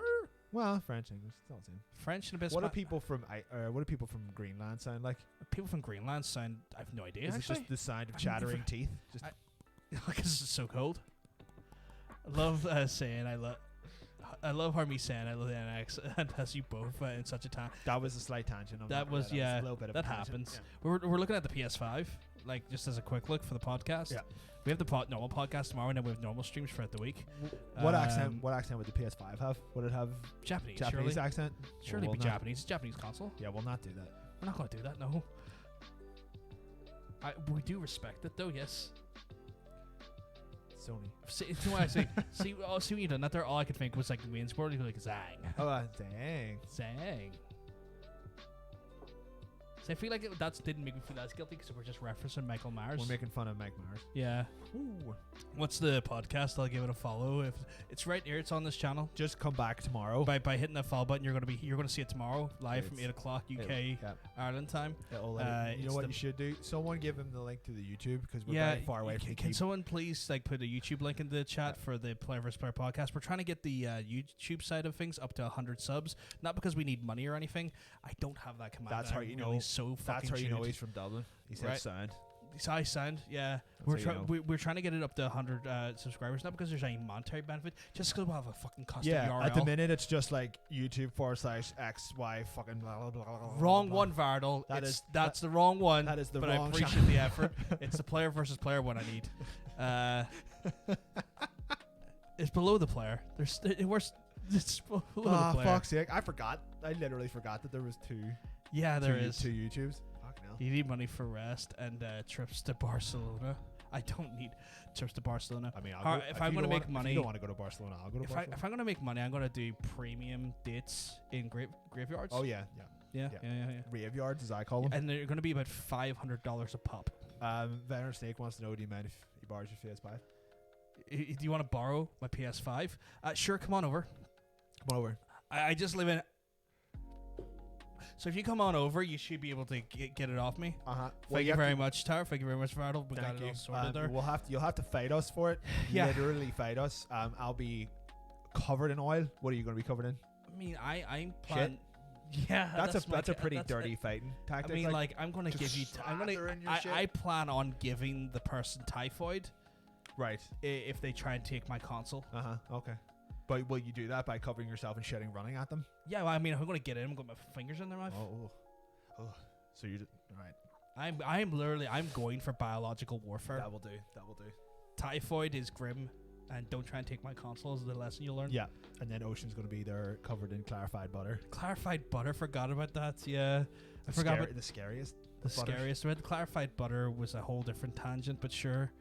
Well, French, English, it's all the same. French and a bit. What do Spa- people from what do people from Greenland sound like? people from Greenland sound? I have no idea. Is it Actually, just the sound of I've never- chattering teeth? Just because it's so cold. I love saying I love how me saying I love the NX and as you both in such a time. that was a slight tangent. That was a yeah. little bit of That a tangent. happens. Yeah. We're looking at the PS5, like just as a quick look for the podcast. Yeah. We have the normal podcast tomorrow, and then we have normal streams throughout the week. What Um, accent? What accent would the PS5 have? Would it have Japanese, Japanese surely. accent? Surely Well, be we'll not- Japanese. It's a Japanese console. Yeah, we'll not do that. We're not going to do that. No. We do respect it, though. Yes. Sony. See, you know what I see. see what you done that there. All I could think was like the main sport. Like Zang, Oh, dang. Zang. So I feel like that didn't make me feel as guilty because we're just referencing Michael Myers. We're making fun of Mike Myers. Yeah. Ooh. What's the podcast? I'll give it a follow. If it's right here, it's on this channel. Just come back tomorrow. By hitting that follow button, you're gonna see it tomorrow live from It's- 8:00 UK Yeah. Ireland time. It'll Uh, you know it's what the- you should do? Someone give him the link to the YouTube because we're Yeah, very far away from the can key. someone please like put a YouTube link in the chat for the Player vs Player podcast? We're trying to get the YouTube side of things up to 100 subs, not because we need money or anything. I don't have that command. That's and how I'm you really know- So That's fucking how you know chewed. he's from Dublin. He said Right. sound. I sound, yeah. how you know. We're trying to get it up to 100 subscribers, not because there's any monetary benefit, just because we'll have a fucking custom Yeah, URL. at the minute it's just like YouTube/XY fucking blah blah blah. blah, blah, Wrong blah. one, Vardal. That That's is- the wrong one. that is the but wrong I appreciate channel. the effort. It's the player versus player one I need. It's below the player. It's below the Ah, player. fuck's sake! I forgot. I literally forgot that there was two. Yeah, there is. two YouTubes. Fuck no. You need money for rest and trips to Barcelona. I don't need trips to Barcelona. I mean, How- if I'm you gonna don't make wanna- money- if you don't want to go to Barcelona, I'll go to Barcelona. If I'm gonna make money, I'm gonna do premium dates in graveyards. Oh yeah, yeah, yeah. yeah. graveyards as I call them. And they're gonna be about $500 a pop. Veteran Snake wants to know, do you mind if he borrows your PS5? Do you want to borrow my PS5? Sure, come on over. Come over. I just live in. So if you come on over, you should be able to get it off me. Thank you very much, Tower. Thank you very much, Vardal. We got Thank it you. all sorted there. You'll have to fight us for it. Yeah. Literally fight us. I'll be covered in oil. What are you going to be covered in? I mean, I'm planning. Yeah, That's a pretty that's dirty fighting I tactic. mean, like I'm gonna give you. I'm gonna. slather in your shit. I plan on giving the person typhoid right. if they try and take my console. Okay. But will you do that by covering yourself and shitting, running at them? Yeah, well, I mean, I'm gonna get in. I'm gonna put my fingers in their mouth. Oh. So you right. I'm going for biological warfare. That will do. Typhoid is grim, and don't try and take my console is the lesson you'll learn. Yeah. And then Ocean's going to be there covered in clarified butter. Clarified butter, forgot about that. Yeah, I forgot about the scariest. the butter. scariest. About the clarified butter was a whole different tangent, but sure.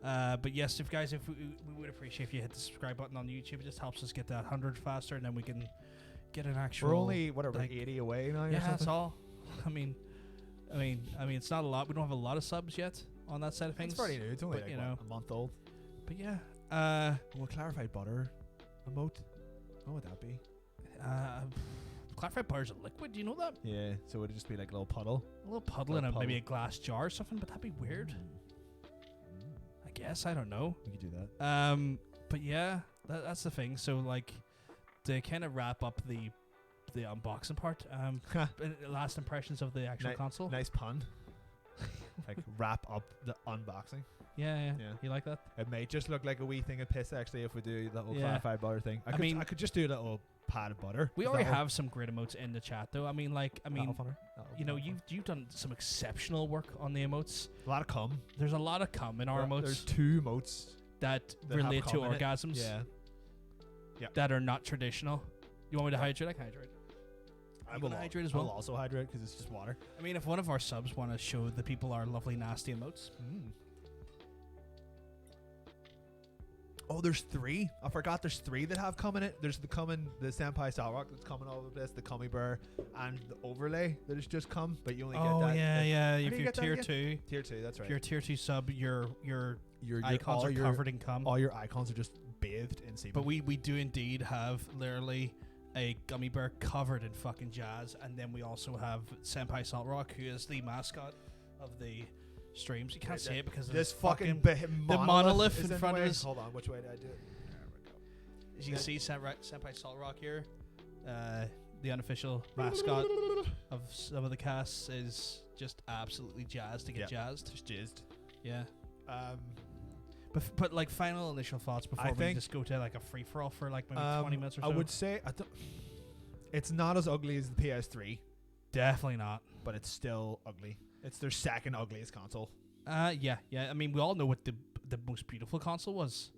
But yes, if we would appreciate if you hit the subscribe button on YouTube. It just helps us get that 100 faster, and then we can get an actual. We're only whatever like- 80 away now. or Yeah, that's something? all. I mean, it's not a lot. We don't have a lot of subs yet on that side of things. It's pretty new. It's only but, like you what, know. a month old. But yeah, Well, clarified butter emote. What would that be? clarified butter is a liquid. Do you know that? Yeah. So would it just be like a little puddle? A little puddle Little in maybe a puddle. glass jar or something. But that'd be weird. I guess I don't know. We could do that. But yeah, that's the thing. So like, to kind of wrap up the unboxing part. Last impressions of the actual console. Nice pun. like wrap up the unboxing. Yeah. Yeah. You like that? It may just look like a wee thing of piss actually if we do the little Yeah. clarified butter thing. I mean- could just do a little pat of butter. We Is already that what- have some great emotes in the chat, though. I mean, that'll funner? That'll you know, funner. you've done some exceptional work on the emotes. a lot of cum. There's a lot of cum in our There's emotes 2 emotes that that relate have to cum in it. orgasms Yeah. that are not traditional. You want me to hydrate? I can hydrate. I You will gonna hydrate as I'll well? also hydrate because it's just water. I mean, if one of our subs want to show the people our lovely nasty emotes, Oh, there's 3. I forgot there's 3 that have cum in it. There's the Senpai Salt Rock that's coming all over this, the Cummy Bear, and the overlay that is just cum, but you only get that. yeah. do If you you're get that tier again? 2, Tier 2, that's right. if you're a tier 2 sub, your your icons all are your- covered in cum. All your icons are just bathed in semen. But we do indeed have literally a gummy bear covered in fucking jazz, and then we also have Senpai Salt Rock, who is the mascot of the streams. You can't see it because of this this fucking monolith is in front the of way. us. Hold on, which way did I do it? There we go. As you can see, Senpai Salt Rock here, the unofficial mascot of some of the casts, is just absolutely jazzed to get Yep. jazzed. Just jizzed. Yeah. Um, But like final initial thoughts before I we think- just go to like a free for all for like maybe 20 minutes or so. I would say it's not as ugly as the PS3, definitely not. but it's still ugly. It's their second ugliest console. Yeah. I mean, we all know what the most beautiful console was,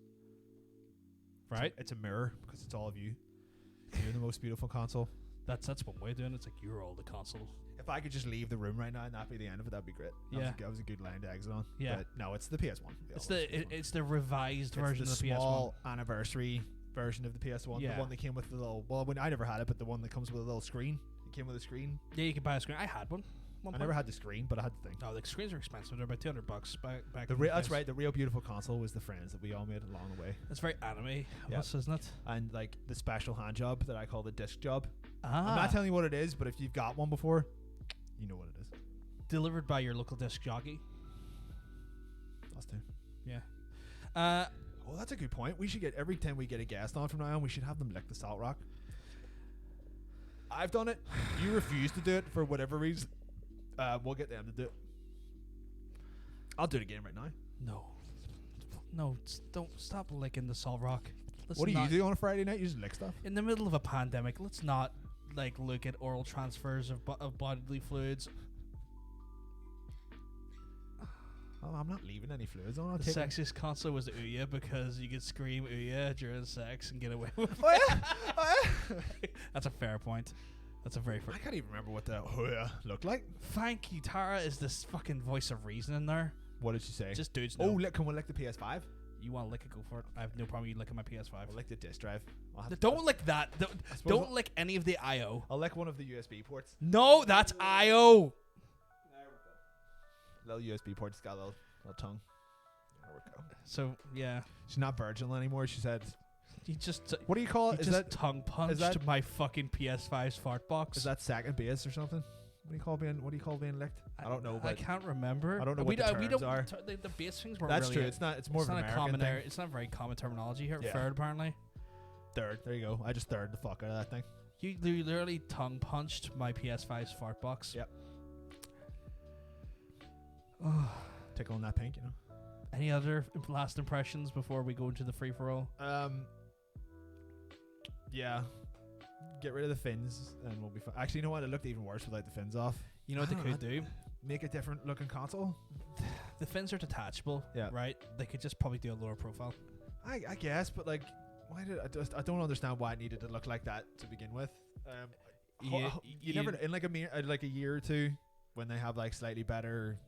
right? It's a mirror because it's all of you. You're the most beautiful console. That's one way of doing it. It's like you're all the console. If I could just leave the room right now and that be the end of it, that'd be great. That was a good line to exit on. Yeah. But no, it's the PS1. It's the revised version it's of the small PS1. anniversary version of the PS1. Yeah. The one that came with the little. Well, I never had it, but the one that comes with a little screen. It came with a screen. Yeah, you can buy a screen. I had one. I never had the screen, but I had the thing. No, the screens are expensive. They're about $200 back. That's right. The real beautiful console was the friends that we all made along the way, That's very anime, Yep. isn't it? and like the special hand job that I call the disc job. Ah, I'm not telling you what it is, but if you've got one before, you know what it is. delivered by your local disc jockey. Us too. Yeah. Oh, that's a good point. We should get every time we get a guest on from now on, we should have them lick the Salt Rock. I've done it. You refuse to do it for whatever reason. We'll get them to do it. I'll do it again right now. No, don't stop licking the Salt Rock. Let's What do you not- do on a Friday night? You just lick stuff. In the middle of a pandemic, let's not like look at oral transfers of bodily fluids. Oh, I'm not leaving any fluids on. I'll The take them. sexiest console was Ouya because you could scream Ouya during sex and get away with it. Oh, yeah. Oh, yeah. That's a fair point. That's a very fair. I can't even remember what the looked like. Thank you, Tara. Is this fucking voice of reason in there? What did she say? Just dudes. Oh, know. can we lick the PS5? You want to lick it? Go for it. I have no problem you licking my PS5. I'll lick the disc drive. Don't lick that. suppose Don't lick any of the I/O. I'll lick one of the USB ports. No, that's I/O. Little USB port. It's got a little tongue. There we go. So yeah, She's not virginal anymore. She said, you just "What do you call you it? Is just that tongue punched that- my fucking PS5's fart box. is that second base or something? What do you call being licked? I don't know. I But can't remember. I don't know we what the we terms don't, are. The base things weren't that's really true. It's not. It's more it's of an not a American common. thing. It's not very common terminology here. Yeah. Third, apparently. Third. There you go. I just third the fuck out of that thing. You literally tongue punched my PS5's fart box. Yep. Tickling that pink, you know. Any other last impressions before we go into the free for all? Yeah. Get rid of the fins and we'll be fine. Actually, you know what? It looked even worse without the fins off. You know what they I don't could do? Make a different looking console. The fins are detachable. Yeah. Right. They could just probably do a lower profile. I guess, but like, why did I don't understand why it needed to look like that to begin with. You never in like a year or two when they have like slightly better,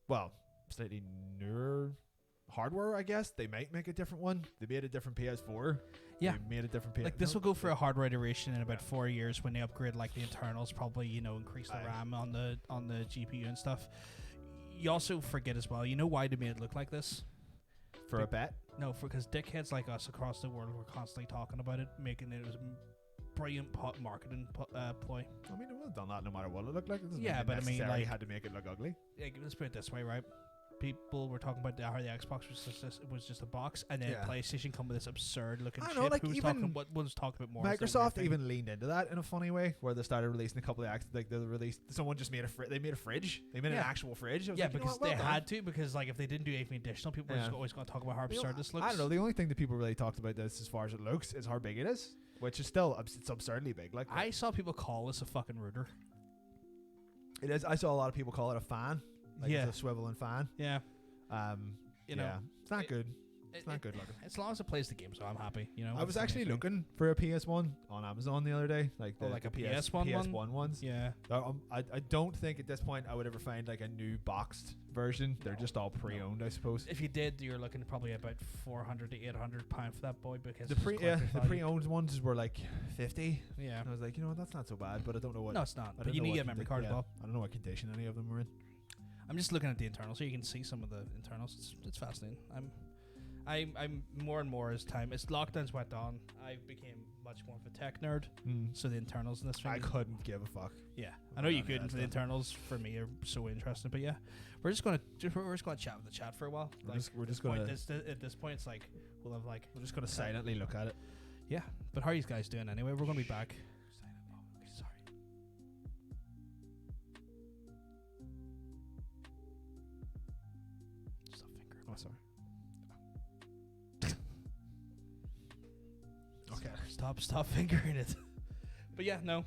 well, slightly newer hardware. I guess they might make a different one. They made a different PS4. Yeah. They made a different PS. Like this will go for a hardware iteration in about 4 years when they upgrade like the internals, probably increase the Aye. RAM on the GPU and stuff. You also forget as well. You know why they made it look like this? for a bet. No, because dickheads like us across the world were constantly talking about it, making it as a brilliant marketing ploy. I mean, it would have done that no matter what it looked like. It doesn't Yeah, mean but I mean, necessarily like- had to make it look ugly. Like, let's put it this way, right? people were talking about how the Xbox was just a box, and then Yeah. PlayStation come with this absurd looking I shit. don't know, like, Who was even talking? What was talking about more? is the weird Microsoft thing. even leaned into that in a funny way, where they started releasing a couple of like they released. Someone just made they made a fridge. They made an Yeah. actual fridge. I was Yeah, like, you know because what, well they done. had to. Because like if they didn't do anything additional, people were Yeah. just always going to talk about how You know, absurd this looks. I don't know. The only thing that people really talked about this, as far as it looks, is how big it is, which is still it's absurdly big. Like I saw people call this a fucking router. it is. I saw a lot of people call it a fan. Like Yeah. it's a swiveling fan. Yeah, You know, yeah, it's not good. It- It's not it- good looking. As long as it plays the game, so I'm happy. You know, I was that's the actually main thing. looking for a PS1 on Amazon the other day, like Oh, the, like the a PS1 one? PS1 ones. Yeah, I don't think at this point I would ever find like a new boxed version. They're No. just all pre-owned, I suppose. if you did, you're looking at probably about £400 to £800 for that boy because The it's collector's the value. pre-owned ones were like 50. Yeah, And I was like, you know what, that's not so bad, but I don't know what. no, it's not. I But don't you know need what a memory condi- card yeah, as well. I don't know what condition any of them were in. I'm just looking at the internals, so you can see some of the internals. It's fascinating. I'm more and more as time as lockdowns went on, I became much more of a tech nerd. So the internals in this thing, I couldn't give a fuck. yeah, I about know you any of couldn't. that The stuff. internals for me are so interesting, but yeah, we're just gonna chat with the chat for a while. We're just Point, gonna at this point, it's like we'll have like silently look at it. yeah. But how are you guys doing anyway? We're gonna be back. Okay, sorry. Stop fingering. Oh, sorry. Okay. Stop fingering it. But yeah, no.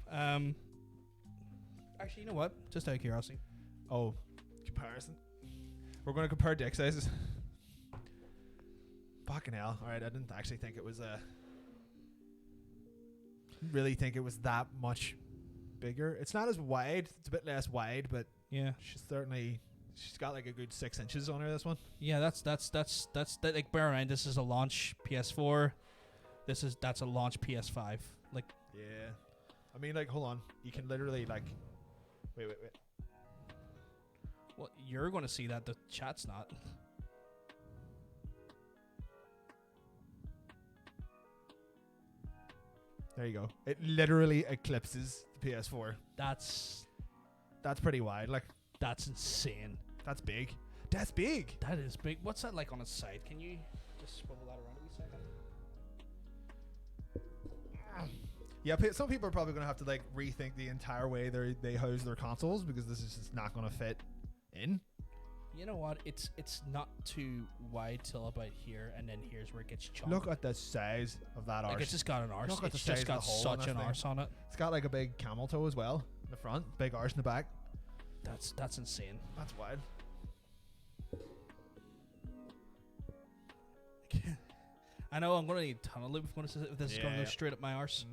Actually, you know what? Just out of curiosity. Oh, comparison. We're going to compare dick sizes. Fucking hell. All right, I didn't actually think it was really think it was that much bigger. It's not as wide. It's a bit less wide, but Yeah. she's got like a good 6 inches on her, this one. Yeah, that's like bear in mind this is a launch PS4. That's a launch PS5. Like Yeah. I mean, like, hold on. You can literally like wait. well, you're gonna see that the chat's not. There you go. It literally eclipses the PS4. That's Pretty wide. Like, that's insane. that's big. That's big. That is big. What's that like on its side? Can you just swivel that around a wee second? Yeah, some people are probably going to have to like rethink the entire way they house their consoles, because this is just not going to fit in. You know what? It's not too wide till about here, and then here's where it gets chopped. Look at the size of that arse. like it's just got an arse. Look at the It's size just of the got hole on such that an thing. arse on it. It's got like a big camel toe as well in the front, big arse in the back. That's insane. That's wide. I know I'm gonna need tunnel loop if this is gonna go Yeah. straight up my arse.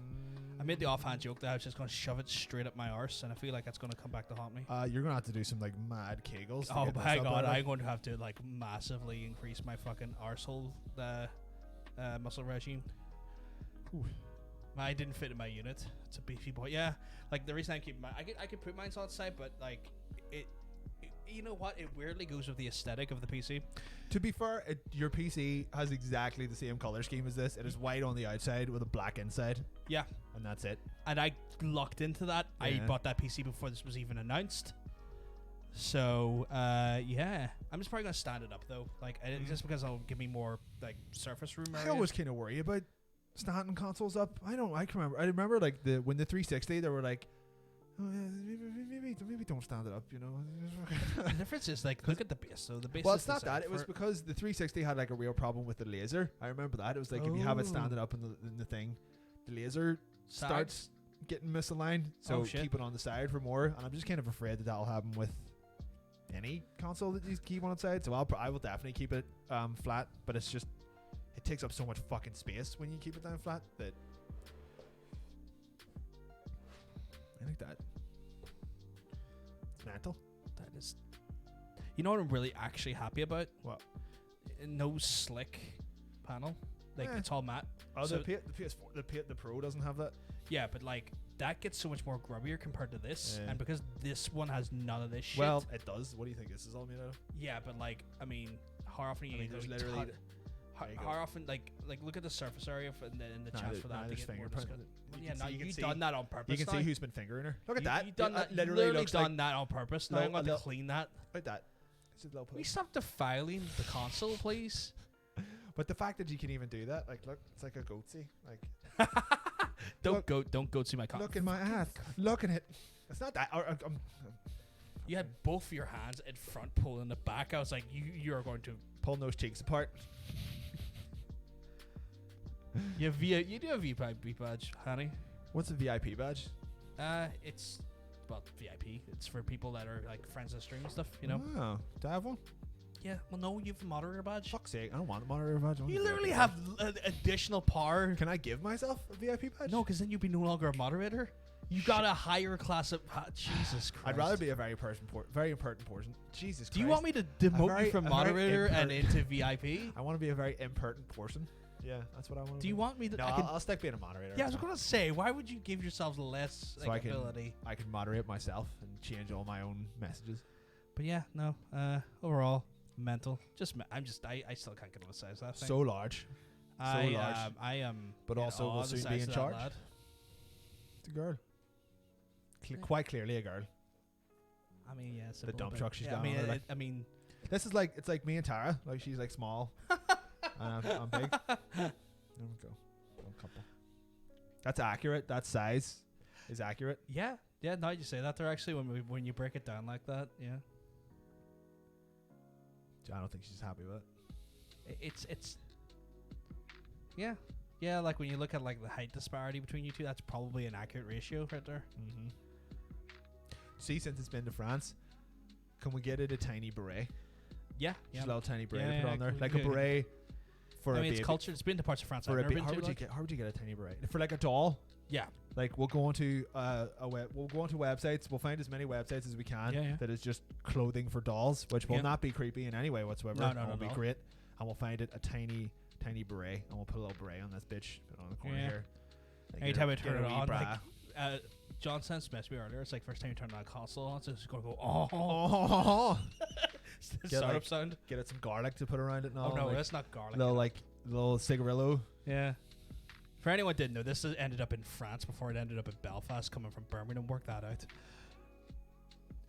I made the offhand joke that I was just gonna shove it straight up my arse, and I feel like that's gonna come back to haunt me. You're gonna have to do some like mad kegels. to Oh get this my up god, there. I'm going to have to like massively increase my fucking arsehole muscle regime. Ooh. I didn't fit in my unit. It's a beefy boy. Yeah, like the reason I'm keeping I could put mine on side, but like it you know what? It weirdly goes with the aesthetic of the PC. To be fair, your PC has exactly the same color scheme as this. It is white on the outside with a black inside, Yeah, and that's it. and I lucked into that. I Yeah. bought that PC before this was even announced. So yeah, I'm just probably gonna stand it up though, like just because it'll give me more like surface room. I area. always kind of worry about standing consoles up. I can remember. I remember like when the 360, they were like, oh, yeah, maybe don't stand it up. You know. The difference is like look at the base. So the base. Well, is it's not designed that. It was for- because the 360 had like a real problem with the laser. I remember that. It was like if you have it Oh. standing up in the thing, the laser starts getting misaligned. So Oh, shit. keep it on the side for more. And I'm just kind of afraid that that'll happen with any console that you keep on its side. So I will definitely keep it flat. But it's just it takes up so much fucking space when you keep it down flat that I like that. It's mental. That is. You know what I'm really actually happy about? What? No slick panel. Like Eh. it's all matte. Oh, So- the PS4, the Pro doesn't have that. Yeah, but like that gets so much more grubbier compared to this, Yeah. and because this one has none of this shit. Well, it does. What do you think this is all made out of? yeah, but like I mean, how often I you mean, go there's to literally tou- there you go. how often like look at the surface area in the chat for that. there's to get more fingerprint. discuss- Well, You yeah, can no, see- you can you see- done that on purpose. You can see now. who's been fingering her. Look at You that. done It that. literally looks done that on purpose. Now I'm Lo- going to lo- clean that. like that. It's a little We puss. stop defiling the console, please. But the fact that you can even do that, like, look, it's like a goatsy. Like, Don't go see my console. look in my ass. Look at it. It's not that. You had both your hands in front, pulling it back. I was like, you are going to. Pulling those cheeks apart. You do have VIP badge, honey. What's a VIP badge? It's VIP. It's for people that are like friends of stream and stuff. You know. Oh, do I have one? Yeah. Well, no, you have a moderator badge. Fuck's sake, I don't want a moderator badge. I want You a literally VIP have badge. additional power. Can I give myself a VIP badge? No, because then you'd be no longer a moderator. You got a higher class of. Jesus Christ. I'd rather be a very important person. Jesus Christ. Do you want me to demote very- you from a very moderator and impertinent- into VIP? I want to be a very impertinent person. Yeah, that's what I want. Do you want me to? No, I can, I'll stick being a moderator. yeah, I was It's fine. gonna say, why would you give yourself less So I can- ability? I can moderate myself and change all my own messages. But yeah, no. Overall, mental. I still can't get on the size of that thing. So large, I large. I am. but in also awe will of the soon be size in of that charge. lad. It's a girl. Yeah. Quite clearly a girl. I mean, yeah, it's a The little dump bit- truck she's yeah, got I mean, on her, like- I mean, This is like it's like me and Tara. Like she's like small, and I'm big. There we go. Little couple. That's accurate. That size is accurate. yeah. Now you say that, they're actually when you break it down like that, yeah. I don't think she's happy with it. It's yeah, like when you look at like the height disparity between you two, that's probably an accurate ratio right there. Mm-hmm. See, since it's been to France, can we get it a tiny beret? Yeah, Just a little tiny beret Yeah, to put yeah, on there, we like a could- beret for I a mean, baby. it's culture. It's been to parts of France. For I've a never baby, been how to, would you like- get? How would you get a tiny beret for like a doll? Yeah, Like we'll go onto we'll go onto websites. We'll find as many websites as we can Yeah. that is just clothing for dolls, which will Yeah. not be creepy in any way whatsoever. No, no, It will no, be no. great, and we'll find it a tiny beret, and we'll put a little beret on this bitch, put it on the corner Yeah. here. Like, Anytime I get turn a it wee on, bra. like, John sent messaged me earlier. It's like first time you turn on a console on, so it's going to go oh, Oh, the Get, startup like, sound. get it some garlic to put around it and all. Oh no, like, that's not garlic. little cigarillo. Yeah. For anyone who didn't know, this ended up in France before it ended up in Belfast, coming from Birmingham. Work that out.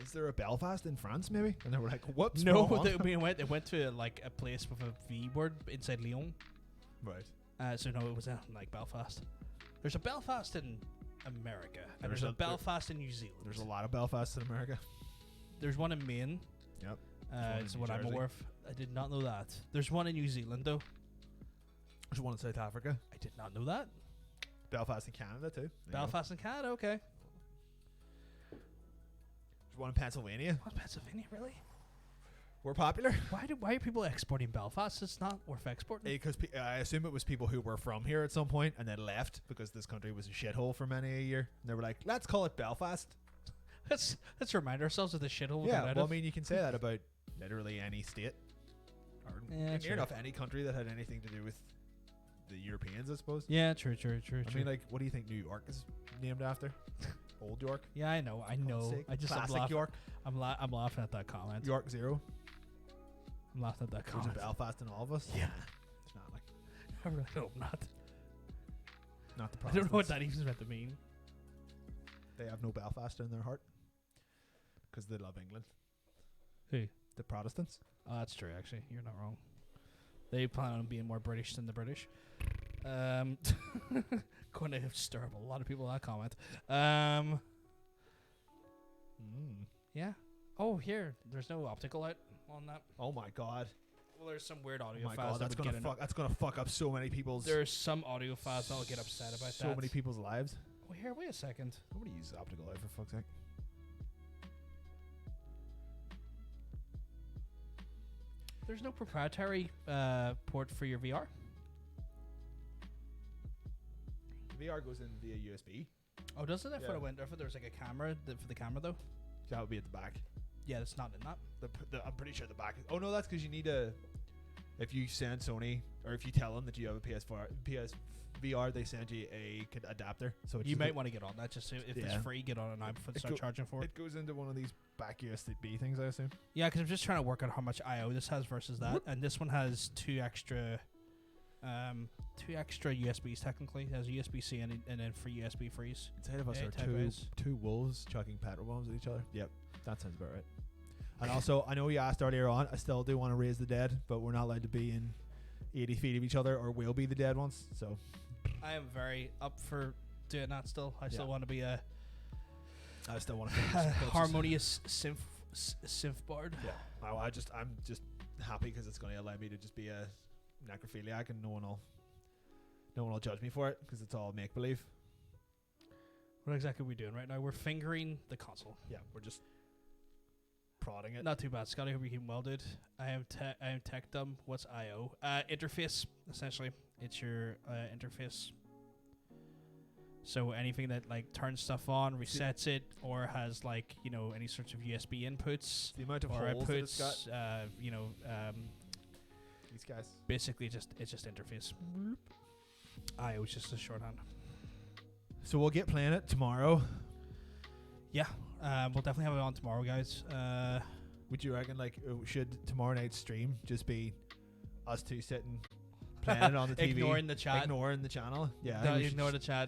Is there a Belfast in France, maybe? And they were like, "What's No, wrong?" they went to like a place with a V word inside Lyon. Right. So no, it was in like Belfast. There's a Belfast in America, and There's there's a a- Belfast in New Zealand. There's a lot of Belfasts in America. There's one in Maine. Yep. one in It's New what I'm Jersey. aware of. I did not know that. There's one in New Zealand though. There's one in South Africa. I did not know that. Belfast in Canada too. There you go. Belfast in Canada. Okay. There's one in Pennsylvania. What, Pennsylvania? Really? We're popular. Why are people exporting Belfast? It's not worth exporting. Because I assume it was people who were from here at some point and then left because this country was a shithole for many a year. And they were like, let's call it Belfast. Let's remind ourselves of the shithole. we Yeah, got out well, I of. mean, you can say that about literally any state. Or Yeah, near true. enough any country that had anything to do with the Europeans, I suppose. Yeah, true. I mean, like, what do you think New York is named after? Old York? yeah, I know. God's sake. I'm Classic laughing. York. I'm laughing at that comment. York Zero. I'm laughing at that There's a comment. Belfast in all of us. Yeah. It's not like, I really hope not. not the I don't know what Protestants. that even meant to mean. They have no Belfast in their heart because they love England. Who? The Protestants. Oh, that's true. Actually, you're not wrong. They plan on being more British than the British. Going to stir up a lot of people with that comment. Yeah. Oh, here. There's no optical out on that. Oh my god. Well, there's some weird Oh audio my files god. that That's would gonna get fuck. That's gonna fuck up so many people's. There's some audio files that'll get upset about so that. many people's lives. Oh, here. Wait a second. Nobody uses optical out for fuck's sake. There's no proprietary port for your VR. The VR goes in via USB. Oh, doesn't it? For Yeah. the window, if there's like a camera for the camera though. That would be at the back. Yeah, it's not in that. I'm pretty sure the back. Oh no, that's because you need a. If you send Sony or if you tell them that you have a PSVR, they send you a adapter. So it's You just might a- want to get on that. Just if it's Yeah. free, get on it now before they It start go- charging for it. It goes into one of these back USB things, I assume. Yeah, because I'm just trying to work out how much I/O this has versus that, and this one has two extra USBs technically. It has USB-C and then free USB freeze. Inside of us Yeah, are type A's. two wolves chucking petrol bombs at each other. Yep, that sounds about right. And also, I know you asked earlier on, I still do want to raise the dead, but we're not allowed to be in 80 feet of each other, or we'll be the dead ones. So I am very up for doing that still. I still Yeah. want to be a I still want to harmonious synth bard. Yeah, I'm just happy because it's going to allow me to just be a necrophiliac, and no one will judge me for it because it's all make believe. What exactly are we doing right now? We're fingering the console. Yeah, we're just prodding it. Not too bad, Scotty. Hope you're keeping well, dude. I am tech dumb. What's IO? Interface. Essentially, it's your interface. So anything that like turns stuff on, resets it, or has like any sorts of USB inputs The amount of or holes that it's outputs. got. These guys. Basically, it's just interface. IO is just a shorthand. So we'll get playing it tomorrow. Yeah, we'll definitely have it on tomorrow, guys. Would you reckon should tomorrow night's stream just be us two sitting playing it on the TV, ignoring the chat. ignoring the channel? Yeah, Don't we should ignore just the chat.